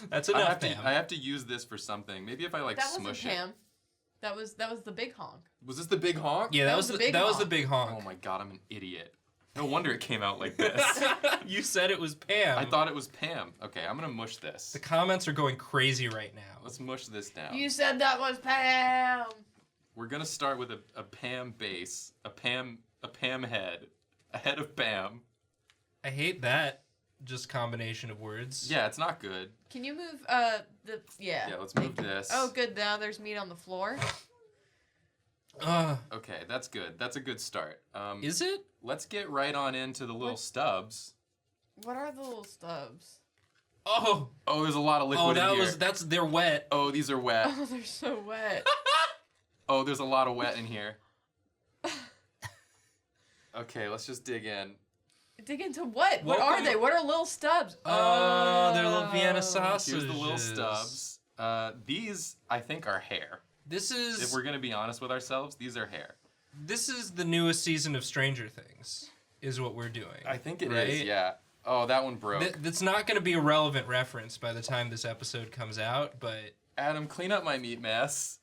Speaker 5: That's
Speaker 1: I
Speaker 5: enough,
Speaker 1: have,
Speaker 5: Pam.
Speaker 1: I have to use this for something. Maybe if I like
Speaker 4: That wasn't
Speaker 1: smush it.
Speaker 4: Pam. That was the big honk.
Speaker 1: Was this the big honk?
Speaker 5: Yeah, that was the
Speaker 4: big
Speaker 5: that was the
Speaker 4: honk.
Speaker 5: big honk.
Speaker 1: Oh my god, I'm an idiot. No wonder it came out like this.
Speaker 5: You said it was Pam.
Speaker 1: I thought it was Pam. Okay, I'm gonna mush this.
Speaker 5: The comments are going crazy right now.
Speaker 1: Let's mush this down.
Speaker 4: You said that was Pam.
Speaker 1: We're gonna start with a Pam base, a Pam head, a head of Pam.
Speaker 5: I hate that just combination of words.
Speaker 1: Yeah, it's not good.
Speaker 4: Can you move the yeah?
Speaker 1: Yeah, let's move this.
Speaker 4: Oh, good. Now there's meat on the floor.
Speaker 1: Okay, that's good. That's a good start.
Speaker 5: Is it?
Speaker 1: Let's get right on into the little
Speaker 4: What?
Speaker 1: stubs.
Speaker 4: What are the little stubs?
Speaker 5: Oh.
Speaker 1: Oh, there's a lot of liquid in here.
Speaker 5: They're wet.
Speaker 1: Oh, these are wet.
Speaker 4: Oh, they're so wet.
Speaker 1: Oh, there's a lot of wet in here. Okay, let's just dig in.
Speaker 4: Dig into what? What
Speaker 5: Welcome-
Speaker 4: are they? What are little stubs?
Speaker 5: Oh, they're little Vienna
Speaker 1: Here's
Speaker 5: sausages.
Speaker 1: the little stubs. These, I think, are hair.
Speaker 5: This
Speaker 1: If
Speaker 5: is
Speaker 1: we're gonna be honest with ourselves, these are hair.
Speaker 5: this is the newest season of Stranger Things, is what we're doing.
Speaker 1: I think it is.
Speaker 5: right?
Speaker 1: Yeah. Oh, that one broke.
Speaker 5: That's not going to be a relevant reference by the time this episode comes out, but
Speaker 1: Adam, clean up my meat mess.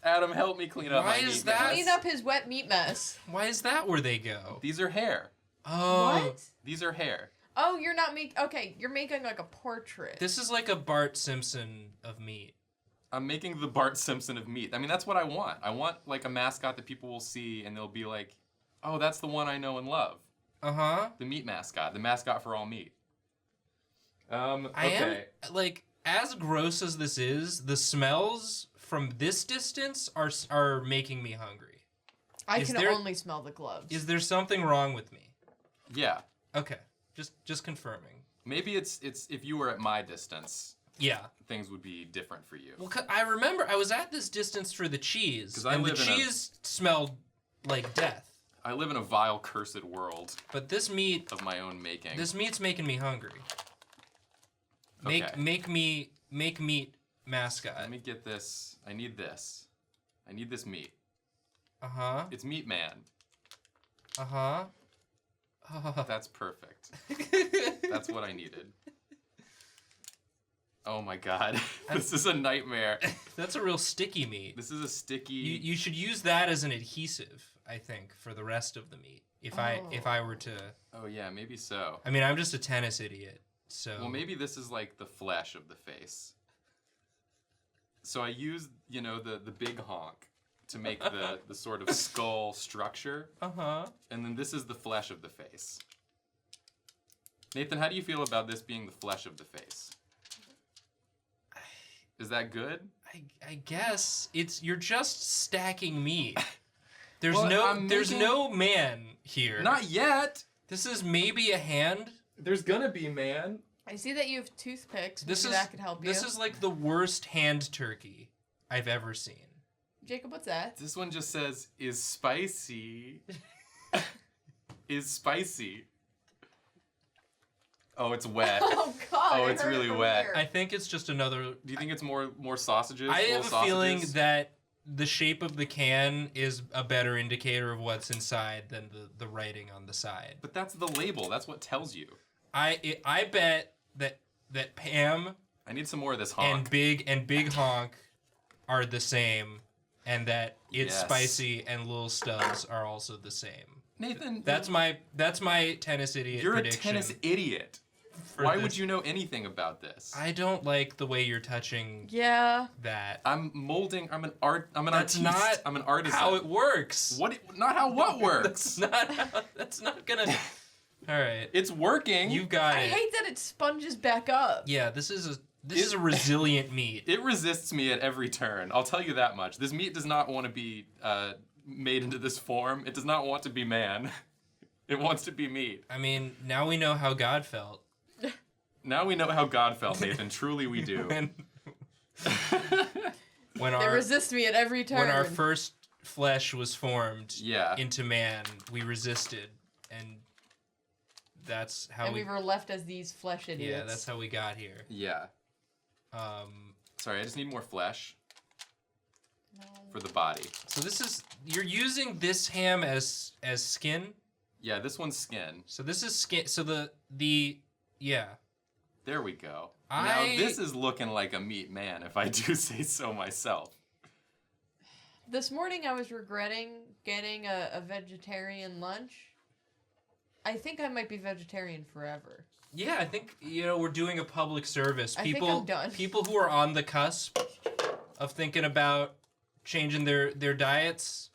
Speaker 1: Adam, help me clean up
Speaker 5: Why
Speaker 1: my
Speaker 5: is
Speaker 1: meat
Speaker 5: that?
Speaker 1: mess.
Speaker 4: Clean up his wet meat mess.
Speaker 5: why is that where they go?
Speaker 1: These are hair.
Speaker 5: Oh,
Speaker 4: What?
Speaker 1: These are hair.
Speaker 4: Oh, you're not making. Okay, you're making like a portrait.
Speaker 5: this is like a Bart Simpson of meat.
Speaker 1: I'm making the Bart Simpson of meat. I mean, that's what I want. I want like a mascot that people will see and they'll be like, "Oh, that's the one I know and love."
Speaker 5: Uh-huh.
Speaker 1: The meat mascot, the mascot for all meat.
Speaker 5: I
Speaker 1: Okay.
Speaker 5: am like, as gross as this is, the smells from this distance are making me hungry.
Speaker 4: I
Speaker 5: is
Speaker 4: can
Speaker 5: there-
Speaker 4: only smell the gloves.
Speaker 5: Is there something wrong with me?
Speaker 1: Yeah.
Speaker 5: Okay, just confirming.
Speaker 1: Maybe it's if you were at my distance,
Speaker 5: Yeah.
Speaker 1: things would be different for you.
Speaker 5: Well, I remember I was at this distance for the cheese,
Speaker 1: 'Cause I
Speaker 5: and the
Speaker 1: live in a-
Speaker 5: cheese smelled like death.
Speaker 1: I live in a vile, cursed world
Speaker 5: But this meat,
Speaker 1: of my own making.
Speaker 5: this meat's making me hungry.
Speaker 1: Okay.
Speaker 5: Make meat mascot.
Speaker 1: Let me get this. I need this. I need this meat.
Speaker 5: Uh huh.
Speaker 1: It's Meat Man.
Speaker 5: Uh huh.
Speaker 1: That's perfect. That's what I needed. Oh my god. This is a nightmare.
Speaker 5: That's a real sticky meat.
Speaker 1: This is a sticky...
Speaker 5: You should use that as an adhesive, I think, for the rest of the meat. If I were to...
Speaker 1: Oh yeah, maybe so.
Speaker 5: I mean, I'm just a tennis idiot, so...
Speaker 1: Well, maybe this is like the flesh of the face. So I used, you know, the big honk to make the sort of skull structure.
Speaker 5: Uh-huh.
Speaker 1: And then this is the flesh of the face. Nathan, how do you feel about this being the flesh of the face? Is that good?
Speaker 5: I guess you're just stacking meat. There's
Speaker 1: Well,
Speaker 5: there's no man here.
Speaker 1: Not yet.
Speaker 5: This is maybe a hand.
Speaker 1: There's gonna be, man.
Speaker 4: I see that you have toothpicks.
Speaker 5: This
Speaker 4: Maybe that could help you.
Speaker 5: This is like the worst hand turkey I've ever seen.
Speaker 4: Jacob, what's that?
Speaker 1: This one just says, is spicy. Is spicy. Oh, it's wet.
Speaker 4: Oh God!
Speaker 1: Oh,
Speaker 4: I
Speaker 1: it's
Speaker 4: heard it
Speaker 1: really
Speaker 4: from
Speaker 1: wet.
Speaker 4: here.
Speaker 5: I think it's just another...
Speaker 1: Do you think it's more sausages?
Speaker 5: I have
Speaker 1: full
Speaker 5: a feeling
Speaker 1: sausages?
Speaker 5: that the shape of the can is a better indicator of what's inside than the writing on the side.
Speaker 1: But that's the label. That's what tells you.
Speaker 5: I bet that Pam
Speaker 1: I need some more of this honk.
Speaker 5: and Big Honk are the same, and that It's
Speaker 1: Yes.
Speaker 5: Spicy and Lil Stubbs are also the same.
Speaker 1: Nathan,
Speaker 5: That's my tennis idiot
Speaker 1: you're
Speaker 5: prediction.
Speaker 1: a tennis idiot.
Speaker 5: for
Speaker 1: Why
Speaker 5: this.
Speaker 1: would you know anything about this?
Speaker 5: I don't like the way you're touching
Speaker 4: Yeah.
Speaker 5: that.
Speaker 1: I'm molding. I'm an
Speaker 5: That's
Speaker 1: artist.
Speaker 5: not
Speaker 1: I'm an artisan.
Speaker 5: How it works.
Speaker 1: Not how what works.
Speaker 5: That's not gonna. All right,
Speaker 1: It's working.
Speaker 5: you got
Speaker 4: I
Speaker 5: it.
Speaker 4: hate that it sponges back up.
Speaker 5: Yeah, this is a resilient meat.
Speaker 1: It resists me at every turn. I'll tell you that much. This meat does not want to be made into this form. It does not want to be man. It wants to be meat.
Speaker 5: I mean, now we know how God felt.
Speaker 1: Now we know how God felt, Nathan. Truly we do.
Speaker 5: when
Speaker 4: They
Speaker 5: our
Speaker 4: resist me at every turn.
Speaker 5: when our first flesh was formed
Speaker 1: Yeah.
Speaker 5: into man, we resisted, and that's how
Speaker 4: and we were left as these flesh idiots.
Speaker 5: yeah, that's how we got here.
Speaker 1: Yeah. Sorry, I just need more flesh for the body.
Speaker 5: So you're using this ham as skin.
Speaker 1: Yeah, this one's skin.
Speaker 5: So this is skin. So yeah.
Speaker 1: There we go. Now
Speaker 5: I-
Speaker 1: this is looking like a meat man, if I do say so myself.
Speaker 4: This morning I was regretting getting a vegetarian lunch. I think I might be vegetarian forever.
Speaker 5: Yeah, I think we're doing a public service.
Speaker 4: I think I'm done.
Speaker 5: People who are on the cusp of thinking about changing their diets,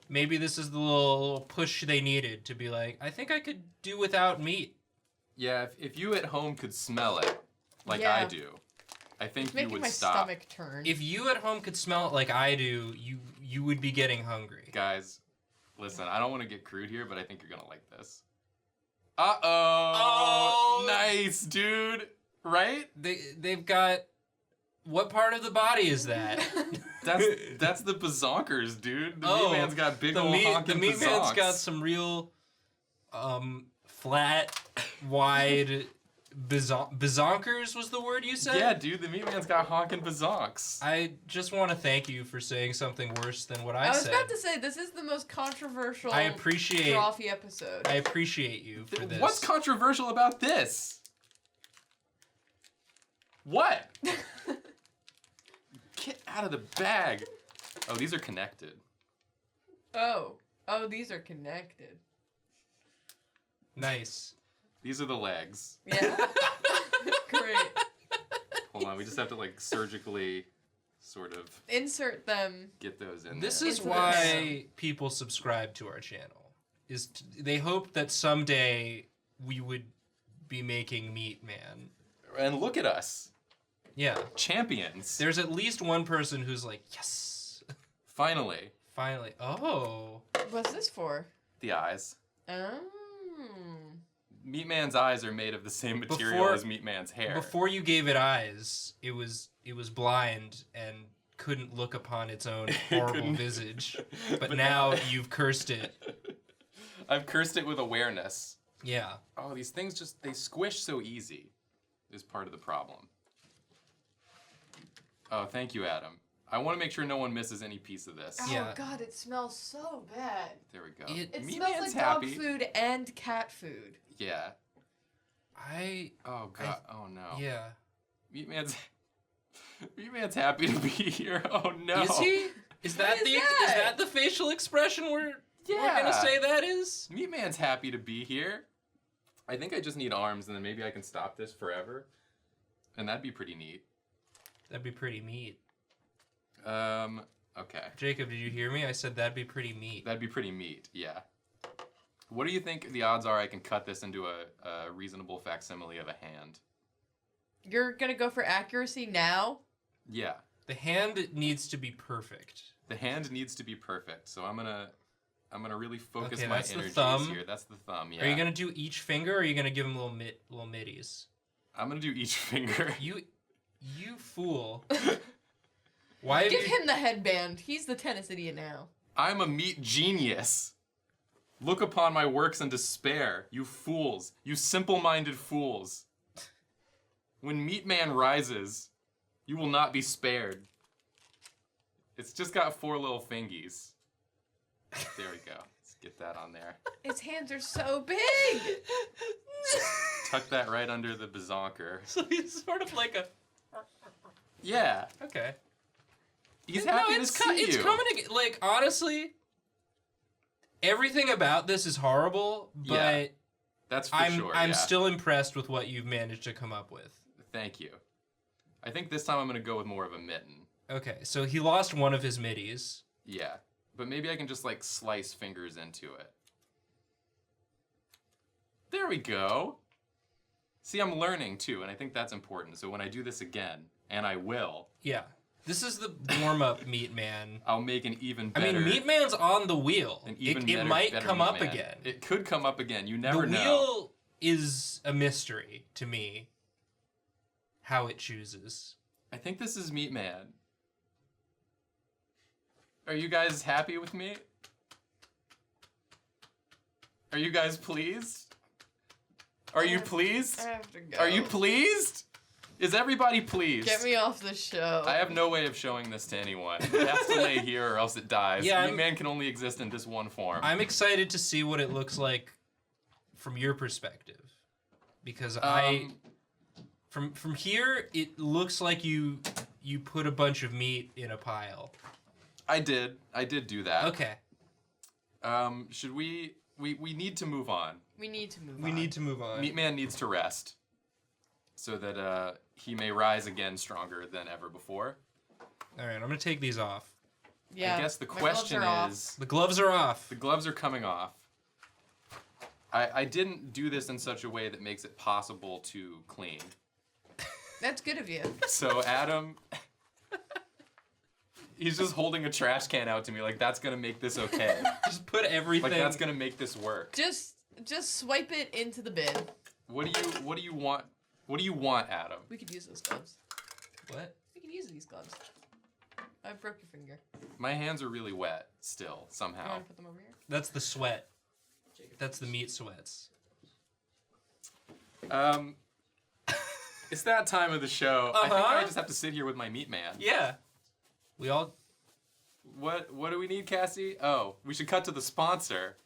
Speaker 5: maybe this is the little push they needed to be like, I think I could do without meat.
Speaker 1: Yeah, if you at home could smell it, like
Speaker 4: Yeah.
Speaker 1: I do, I think
Speaker 4: It's
Speaker 1: you
Speaker 4: making
Speaker 1: would
Speaker 4: my
Speaker 1: stop.
Speaker 4: stomach turn.
Speaker 5: If you at home could smell it like I do, you would be getting hungry.
Speaker 1: Guys, listen, I don't want to get crude here, but I think you're gonna like this. Uh-oh!
Speaker 5: Oh!
Speaker 1: Nice, dude! Right?
Speaker 5: They've got... What part of the body is that?
Speaker 1: That's the bazonkers, dude. The meat man's got big ol' honking
Speaker 5: The meat man's
Speaker 1: bazonks.
Speaker 5: got some real flat, wide bazonkers was the word you said?
Speaker 1: Yeah, dude, the meat man's got honking bazonks.
Speaker 5: I just want to thank you for saying something worse than what I
Speaker 4: I was
Speaker 5: said.
Speaker 4: about to say, this is the most controversial
Speaker 5: I appreciate
Speaker 4: Drawfee episode.
Speaker 5: you for this.
Speaker 1: What's controversial about this? What? Get out of the bag. Oh, these are connected.
Speaker 4: Oh, these are connected.
Speaker 5: Nice.
Speaker 1: These are the legs.
Speaker 4: Yeah. Great.
Speaker 1: Hold on, we just have to like surgically sort of
Speaker 4: Insert them.
Speaker 1: get those in
Speaker 5: This
Speaker 1: there.
Speaker 5: is
Speaker 4: Into
Speaker 5: why people subscribe to our channel. They hope that someday we would be making Meat Man.
Speaker 1: And look at us.
Speaker 5: Yeah.
Speaker 1: Champions.
Speaker 5: There's at least one person who's like, yes.
Speaker 1: Finally.
Speaker 5: Finally. Oh.
Speaker 4: What's this for?
Speaker 1: The eyes.
Speaker 4: Oh.
Speaker 1: Meat Man's eyes are made of the same material
Speaker 5: Before-
Speaker 1: as Meat Man's hair.
Speaker 5: Before you gave it eyes, it was blind and couldn't look upon its own horrible
Speaker 1: couldn't.
Speaker 5: visage. But now you've cursed it.
Speaker 1: I've cursed it with awareness.
Speaker 5: Yeah.
Speaker 1: Oh, these things they squish so easy is part of the problem. Oh, thank you, Adam. I want to make sure no one misses any piece of this.
Speaker 4: Oh
Speaker 5: Yeah.
Speaker 4: God, it smells so bad.
Speaker 1: There we go.
Speaker 4: It
Speaker 1: Meat
Speaker 4: smells
Speaker 1: Man's
Speaker 4: like
Speaker 1: happy.
Speaker 4: dog food and cat food.
Speaker 1: Yeah.
Speaker 5: I
Speaker 1: Oh god. Oh no.
Speaker 5: yeah.
Speaker 1: Meat Man's happy to be here. Oh no.
Speaker 5: Is he? Is that
Speaker 4: is
Speaker 5: the
Speaker 4: that?
Speaker 5: is that the facial expression we're gonna say that is?
Speaker 1: Meat Man's happy to be here. I think I just need arms, and then maybe I can stop this forever, and that'd be pretty neat.
Speaker 5: That'd be pretty neat.
Speaker 1: Okay.
Speaker 5: Jacob, did you hear me? I said that'd be pretty neat.
Speaker 1: That'd be pretty neat. Yeah. What do you think the odds are I can cut this into a reasonable facsimile of a hand?
Speaker 4: You're gonna go for accuracy now?
Speaker 1: Yeah.
Speaker 5: The hand needs to be perfect.
Speaker 1: The hand needs to be perfect, so I'm gonna really focus
Speaker 5: Okay,
Speaker 1: my
Speaker 5: that's the
Speaker 1: energies
Speaker 5: thumb.
Speaker 1: here. That's the thumb. Yeah.
Speaker 5: Are you gonna do each finger, or are you gonna give him little middies?
Speaker 1: I'm gonna do each finger.
Speaker 5: You fool! Why?
Speaker 4: Give him the headband. He's the tennis idiot now.
Speaker 1: I'm a meat genius. Look upon my works in despair, you fools, you simple-minded fools. When Meat Man rises, you will not be spared. It's just got 4 little fingies. There we go. Let's get that on there.
Speaker 4: His hands are so big.
Speaker 1: Tuck that right under the bazonker.
Speaker 5: So he's sort of like a.
Speaker 1: Yeah,
Speaker 5: Okay.
Speaker 1: he's happy to see
Speaker 5: It's
Speaker 1: you.
Speaker 5: coming to like honestly. Everything about this is horrible, but
Speaker 1: Yeah, That's for
Speaker 5: I'm
Speaker 1: sure.
Speaker 5: I'm still impressed with what you've managed to come up with.
Speaker 1: Thank you. I think this time I'm gonna go with more of a mitten.
Speaker 5: Okay, so he lost one of his middies.
Speaker 1: Yeah, but maybe I can just like slice fingers into it. There we go. See, I'm learning too, and I think that's important. So when I do this again, and I will,
Speaker 5: Yeah. This is the warm-up Meat Man.
Speaker 1: I'll make an even
Speaker 5: I
Speaker 1: better.
Speaker 5: mean, Meat Man's on the wheel.
Speaker 1: An even
Speaker 5: It
Speaker 1: better,
Speaker 5: might
Speaker 1: better
Speaker 5: come
Speaker 1: Meat
Speaker 5: up
Speaker 1: Man.
Speaker 5: again.
Speaker 1: It could come up again. You
Speaker 5: The
Speaker 1: never know.
Speaker 5: wheel is a mystery to me. How it chooses.
Speaker 1: I think this is Meat Man. Are you guys happy with me? Are you guys pleased? Are you pleased?
Speaker 4: I have to go.
Speaker 1: Are you pleased? Is everybody pleased?
Speaker 4: Get me off the show.
Speaker 1: I have no way of showing this to anyone. It has to lay here or else it dies.
Speaker 5: Yeah,
Speaker 1: Meat Man can only exist in this one form.
Speaker 5: I'm excited to see what it looks like from your perspective. Because from here it looks like you put a bunch of meat in a pile.
Speaker 1: I did do that.
Speaker 5: Okay.
Speaker 1: Should we need to move on.
Speaker 4: We need to move on.
Speaker 5: We need to move on.
Speaker 1: Meat Man needs to rest so that he may rise again stronger than ever before.
Speaker 5: All right, I'm going to take these off.
Speaker 4: Yeah.
Speaker 1: I guess the
Speaker 4: my gloves
Speaker 1: question
Speaker 4: are off.
Speaker 1: is,
Speaker 5: The gloves are off.
Speaker 1: the gloves are coming off. I didn't do this in such a way that makes it possible to clean.
Speaker 4: That's good of you.
Speaker 1: So Adam, he's just holding a trash can out to me like that's gonna make this okay.
Speaker 5: Just put everything.
Speaker 1: Like that's gonna make this work.
Speaker 4: Just swipe it into the bin.
Speaker 1: What do you want? What do you want, Adam?
Speaker 4: We could use those gloves.
Speaker 5: What?
Speaker 4: We could use these gloves. I broke your finger.
Speaker 1: My hands are really wet still
Speaker 4: You
Speaker 1: somehow.
Speaker 4: want to put them over here?
Speaker 5: That's the sweat. That's the meat sweats.
Speaker 1: It's that time of the show. I think
Speaker 5: Uh-huh.
Speaker 1: I just have to sit here with my Meat Man.
Speaker 5: Yeah. We all.
Speaker 1: What do we need, Cassie? Oh, we should cut to the sponsor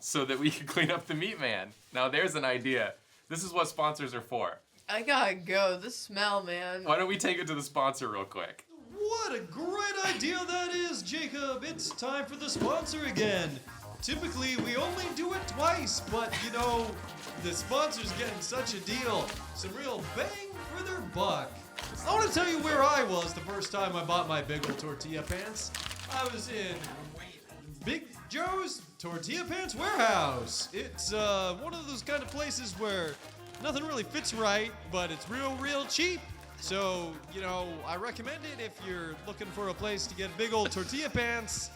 Speaker 1: so that we can clean up the Meat Man. Now there's an idea. This is what sponsors are for.
Speaker 4: I gotta go. The smell, man.
Speaker 1: Why don't we take it to the sponsor real quick?
Speaker 3: What a great idea that is, Jacob! It's time for the sponsor again. Typically, we only do it twice, but you know, the sponsor's getting such a deal. Some real bang for their buck. I want to tell you where I was the first time I bought my big old tortilla pants. I was in Big Joe's Tortilla Pants Warehouse. It's one of those kind of places where nothing really fits right, but it's real cheap. So, you know, I recommend it if you're looking for a place to get big old tortilla pants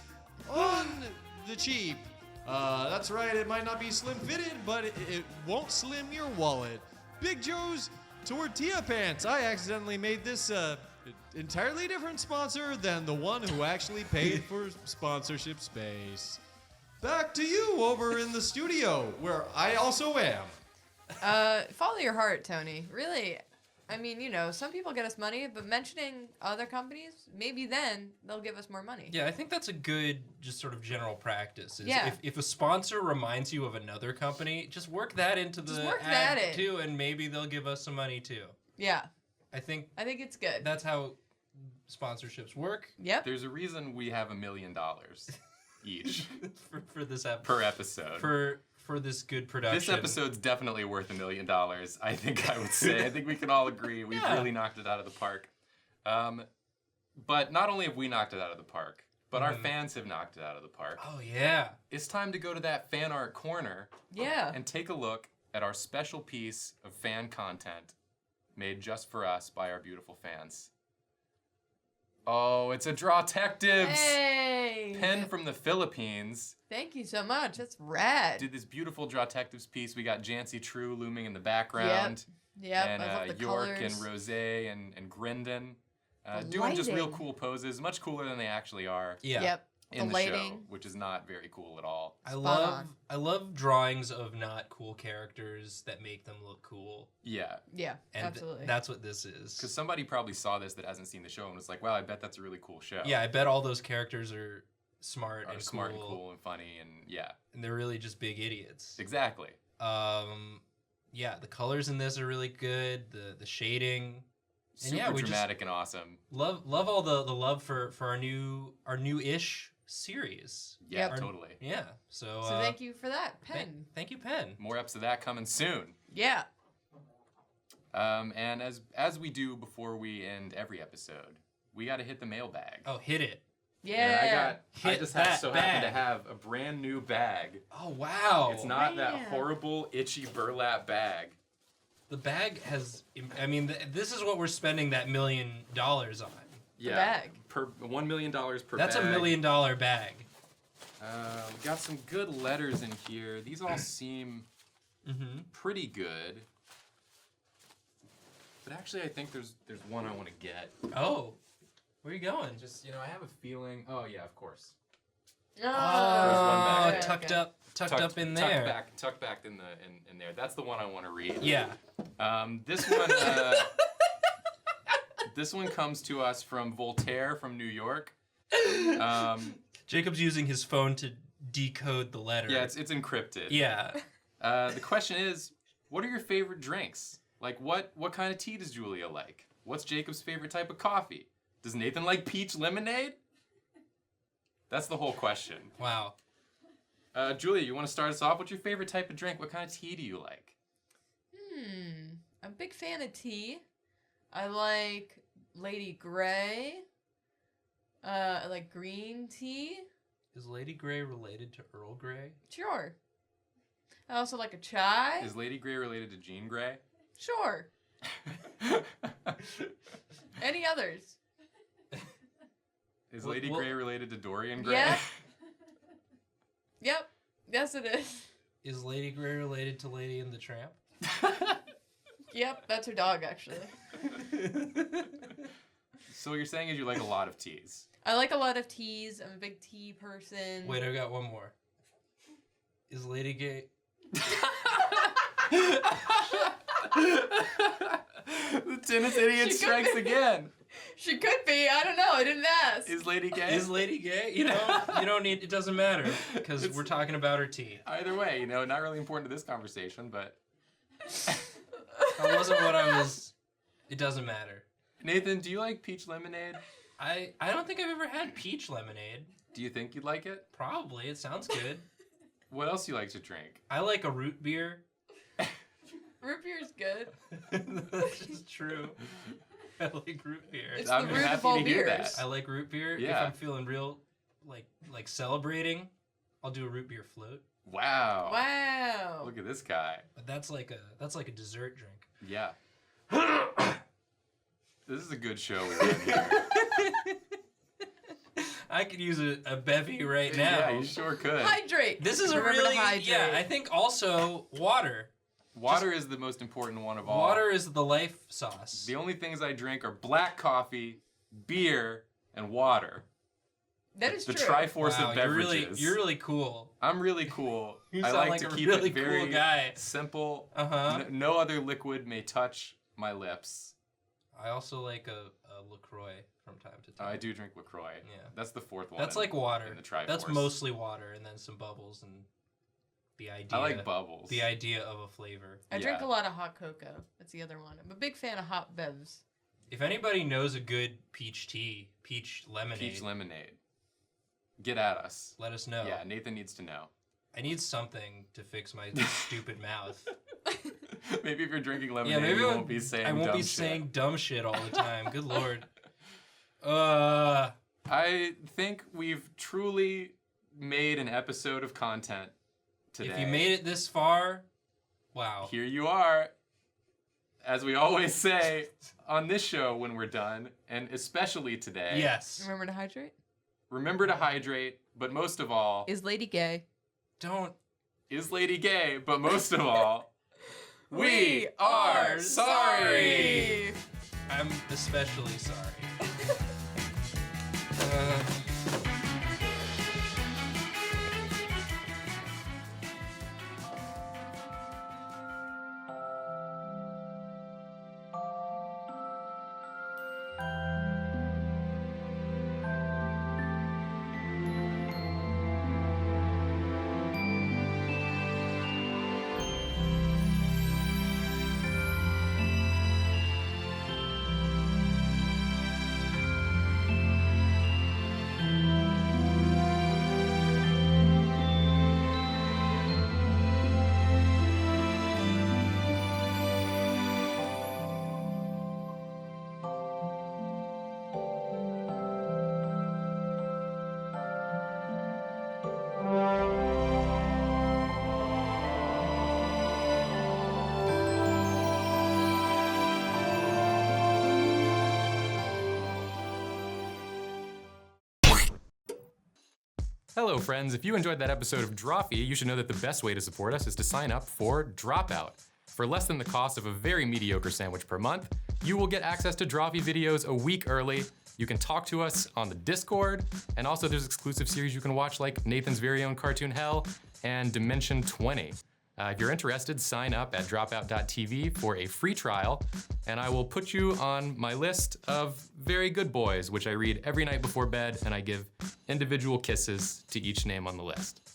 Speaker 3: on the cheap. That's right, it might not be slim fitted, but it won't slim your wallet. Big Joe's Tortilla Pants. I accidentally made this entirely different sponsor than the one who actually paid for sponsorship space. Back to you over in the studio, where I also am.
Speaker 4: Follow your heart, Tony. Really, I mean, some people get us money, but mentioning other companies, maybe then they'll give us more money.
Speaker 5: Yeah, I think that's a good, just sort of general practice. Is
Speaker 4: Yeah.
Speaker 5: if a sponsor reminds you of another company, just work that into the
Speaker 4: work
Speaker 5: ad
Speaker 4: that in.
Speaker 5: too, and maybe they'll give us some money too.
Speaker 4: Yeah,
Speaker 5: I think
Speaker 4: I think it's good.
Speaker 5: that's how sponsorships work
Speaker 4: Yep.
Speaker 1: There's a reason we have $1 million each
Speaker 5: for this episode.
Speaker 1: per episode.
Speaker 5: For this good production.
Speaker 1: This episode's definitely worth $1 million. I think I would say. I think we can all agree we've
Speaker 5: Yeah.
Speaker 1: really knocked it out of the park. But not only have we knocked it out of the park, but our fans have knocked it out of the park.
Speaker 5: Oh yeah.
Speaker 1: It's time to go to that fan art corner
Speaker 4: Yeah.
Speaker 1: and take a look at our special piece of fan content made just for us by our beautiful fans. Oh, it's a Drawtectives
Speaker 4: Hey.
Speaker 1: pen from the Philippines.
Speaker 4: Thank you so much. That's rad.
Speaker 1: Did this beautiful Drawtectives piece. We got Jancy True looming in the background.
Speaker 4: Yep.
Speaker 1: And
Speaker 4: I love the
Speaker 1: York
Speaker 4: colors.
Speaker 1: and Rose and Grindon.
Speaker 4: The
Speaker 1: Doing just real
Speaker 4: lighting.
Speaker 1: cool poses, much cooler than they actually are
Speaker 5: Yeah.
Speaker 4: Yep.
Speaker 1: in
Speaker 4: the
Speaker 1: the show,
Speaker 4: lighting.
Speaker 1: which is not very cool at all.
Speaker 4: Spot
Speaker 5: I love drawings of not cool characters that make them look cool.
Speaker 1: Yeah,
Speaker 4: Yeah.
Speaker 5: And
Speaker 4: Absolutely.
Speaker 5: that's what this is.
Speaker 1: because somebody probably saw this that hasn't seen the show and was like, wow, I bet that's a really cool show.
Speaker 5: Yeah, I bet all those characters are smart
Speaker 1: Are
Speaker 5: and
Speaker 1: smart
Speaker 5: cool,
Speaker 1: and cool and funny and yeah,
Speaker 5: and they're really just big idiots.
Speaker 1: exactly.
Speaker 5: Yeah, the colors in this are really good. The shading. And
Speaker 1: Super
Speaker 5: yeah, we just
Speaker 1: dramatic and awesome.
Speaker 5: love all the love for our new-ish series.
Speaker 1: Yeah,
Speaker 4: Yep.
Speaker 1: totally.
Speaker 5: Yeah. So,
Speaker 4: So thank you for that pen.
Speaker 5: Thank you, Pen.
Speaker 1: More eps of that coming soon.
Speaker 4: Yeah.
Speaker 1: And as we do before we end every episode, we got to hit the mailbag.
Speaker 5: Oh, hit it.
Speaker 4: Yeah.
Speaker 1: I
Speaker 5: Hit
Speaker 1: just
Speaker 5: that
Speaker 1: happen
Speaker 5: bag.
Speaker 1: to have a brand new bag.
Speaker 5: Oh, wow.
Speaker 1: It's not that
Speaker 4: Man.
Speaker 1: horrible itchy burlap bag.
Speaker 5: The bag has. I mean, this is what we're spending that $1 million on.
Speaker 1: Yeah,
Speaker 4: bag.
Speaker 1: per $1 million per
Speaker 5: That's
Speaker 1: bag.
Speaker 5: a $1 million bag.
Speaker 1: We got some good letters in here. These all seem
Speaker 5: Mm-hmm.
Speaker 1: pretty good. But actually, I think there's one I want to get.
Speaker 5: Oh, where are you going?
Speaker 1: Just I have a feeling. Oh yeah, of course.
Speaker 4: Oh,
Speaker 1: one back there.
Speaker 5: tucked up in there.
Speaker 1: Tucked back in there. That's the one I want to read.
Speaker 5: Yeah.
Speaker 1: This one. This one comes to us from Voltaire from New York.
Speaker 5: Jacob's using his phone to decode the letter.
Speaker 1: Yeah, it's encrypted.
Speaker 5: Yeah.
Speaker 1: The question is, what are your favorite drinks? Like, what kind of tea does Julia like? What's Jacob's favorite type of coffee? Does Nathan like peach lemonade? That's the whole question.
Speaker 5: Wow.
Speaker 1: Julia, you want to start us off? What's your favorite type of drink? What kind of tea do you like?
Speaker 4: I'm a big fan of tea. I like Lady Grey. I like green tea.
Speaker 5: Is Lady Grey related to Earl Grey?
Speaker 4: Sure. I also like a chai.
Speaker 1: Is Lady Grey related to Jean Grey?
Speaker 4: Sure. Any others?
Speaker 1: Is Lady
Speaker 5: Well-
Speaker 1: Grey related to Dorian Gray?
Speaker 4: Yeah. Yep. Yes, it is.
Speaker 5: Is Lady Grey related to Lady and the Tramp?
Speaker 4: Yep, that's her dog, actually.
Speaker 1: So what you're saying is you like a lot of teas.
Speaker 4: I like a lot of teas. I'm a big tea person.
Speaker 5: Wait, I got one more. Is Lady Gay?
Speaker 1: The tennis idiot
Speaker 4: She
Speaker 1: strikes
Speaker 4: could-
Speaker 1: again.
Speaker 4: She could be. I don't know. I didn't ask.
Speaker 1: Is Lady gay?
Speaker 5: Is Lady Gay? You don't need. It doesn't matter because we're talking about her tea.
Speaker 1: Either way, not really important to this conversation, but
Speaker 5: That wasn't what I was. It doesn't matter.
Speaker 1: Nathan, do you like peach lemonade?
Speaker 5: I don't think I've ever had peach lemonade.
Speaker 1: Do you think you'd like it?
Speaker 5: Probably. It sounds good.
Speaker 1: What else do you like to drink?
Speaker 5: I like a root beer.
Speaker 4: Root beer's good.
Speaker 5: That's just true. I like root beer.
Speaker 4: It's
Speaker 1: I'm
Speaker 4: the root
Speaker 1: happy
Speaker 4: of all
Speaker 1: to hear
Speaker 4: beers.
Speaker 1: that.
Speaker 5: I like root beer.
Speaker 1: Yeah.
Speaker 5: If I'm feeling real, like celebrating, I'll do a root beer float.
Speaker 1: Wow.
Speaker 4: Wow.
Speaker 1: Look at this guy.
Speaker 5: But that's like a dessert drink.
Speaker 1: Yeah. This is a good show we're doing here.
Speaker 5: I could use a bevy right now.
Speaker 1: Yeah, you sure could.
Speaker 4: Hydrate.
Speaker 5: This is a
Speaker 4: Remember to
Speaker 5: really
Speaker 4: hydrate.
Speaker 5: yeah. I think also water.
Speaker 1: Water is the most important one of all.
Speaker 5: Water is the life sauce.
Speaker 1: The only things I drink are black coffee, beer, and water.
Speaker 4: That is
Speaker 1: The
Speaker 4: true.
Speaker 1: Triforce
Speaker 5: Wow,
Speaker 1: of
Speaker 5: you're
Speaker 1: beverages.
Speaker 5: really cool.
Speaker 1: I'm really cool.
Speaker 5: You
Speaker 1: I
Speaker 5: sound
Speaker 1: like to
Speaker 5: like a
Speaker 1: keep
Speaker 5: really
Speaker 1: it very
Speaker 5: cool guy.
Speaker 1: simple.
Speaker 5: Uh huh.
Speaker 1: No other liquid may touch my lips.
Speaker 5: I also like a LaCroix from time to time.
Speaker 1: I do drink LaCroix.
Speaker 5: Yeah.
Speaker 1: That's the fourth one.
Speaker 5: That's like water.
Speaker 1: In the Triforce.
Speaker 5: That's mostly water, and then some bubbles and the idea.
Speaker 1: I like bubbles.
Speaker 5: The idea of a flavor.
Speaker 4: I drink a lot of hot cocoa. That's the other one. I'm a big fan of hot bevs.
Speaker 5: If anybody knows a good peach lemonade,
Speaker 1: get at us.
Speaker 5: let us know.
Speaker 1: Yeah, Nathan needs to know.
Speaker 5: I need something to fix my stupid mouth.
Speaker 1: Maybe if you're drinking lemonade,
Speaker 5: Yeah, maybe
Speaker 1: you won't be saying
Speaker 5: I won't
Speaker 1: dumb
Speaker 5: be
Speaker 1: shit.
Speaker 5: saying dumb shit all the time. Good lord.
Speaker 1: I think we've truly made an episode of content today.
Speaker 5: If you made it this far, wow.
Speaker 1: Here you are. As we always say on this show when we're done, and especially today.
Speaker 5: Yes.
Speaker 4: Remember to hydrate?
Speaker 1: Remember to hydrate, but most of all,
Speaker 4: Is Lady gay?
Speaker 5: Don't.
Speaker 1: is Lady gay, but most of all, we are sorry.
Speaker 5: I'm especially sorry.
Speaker 1: Hello, friends. If you enjoyed that episode of Drawfee, you should know that the best way to support us is to sign up for Dropout. For less than the cost of a very mediocre sandwich per month, you will get access to Drawfee videos a week early. You can talk to us on the Discord, and also there's exclusive series you can watch like Nathan's very own Cartoon Hell and Dimension 20. If you're interested, sign up at dropout.tv for a free trial, and I will put you on my list of very good boys, which I read every night before bed, and I give individual kisses to each name on the list.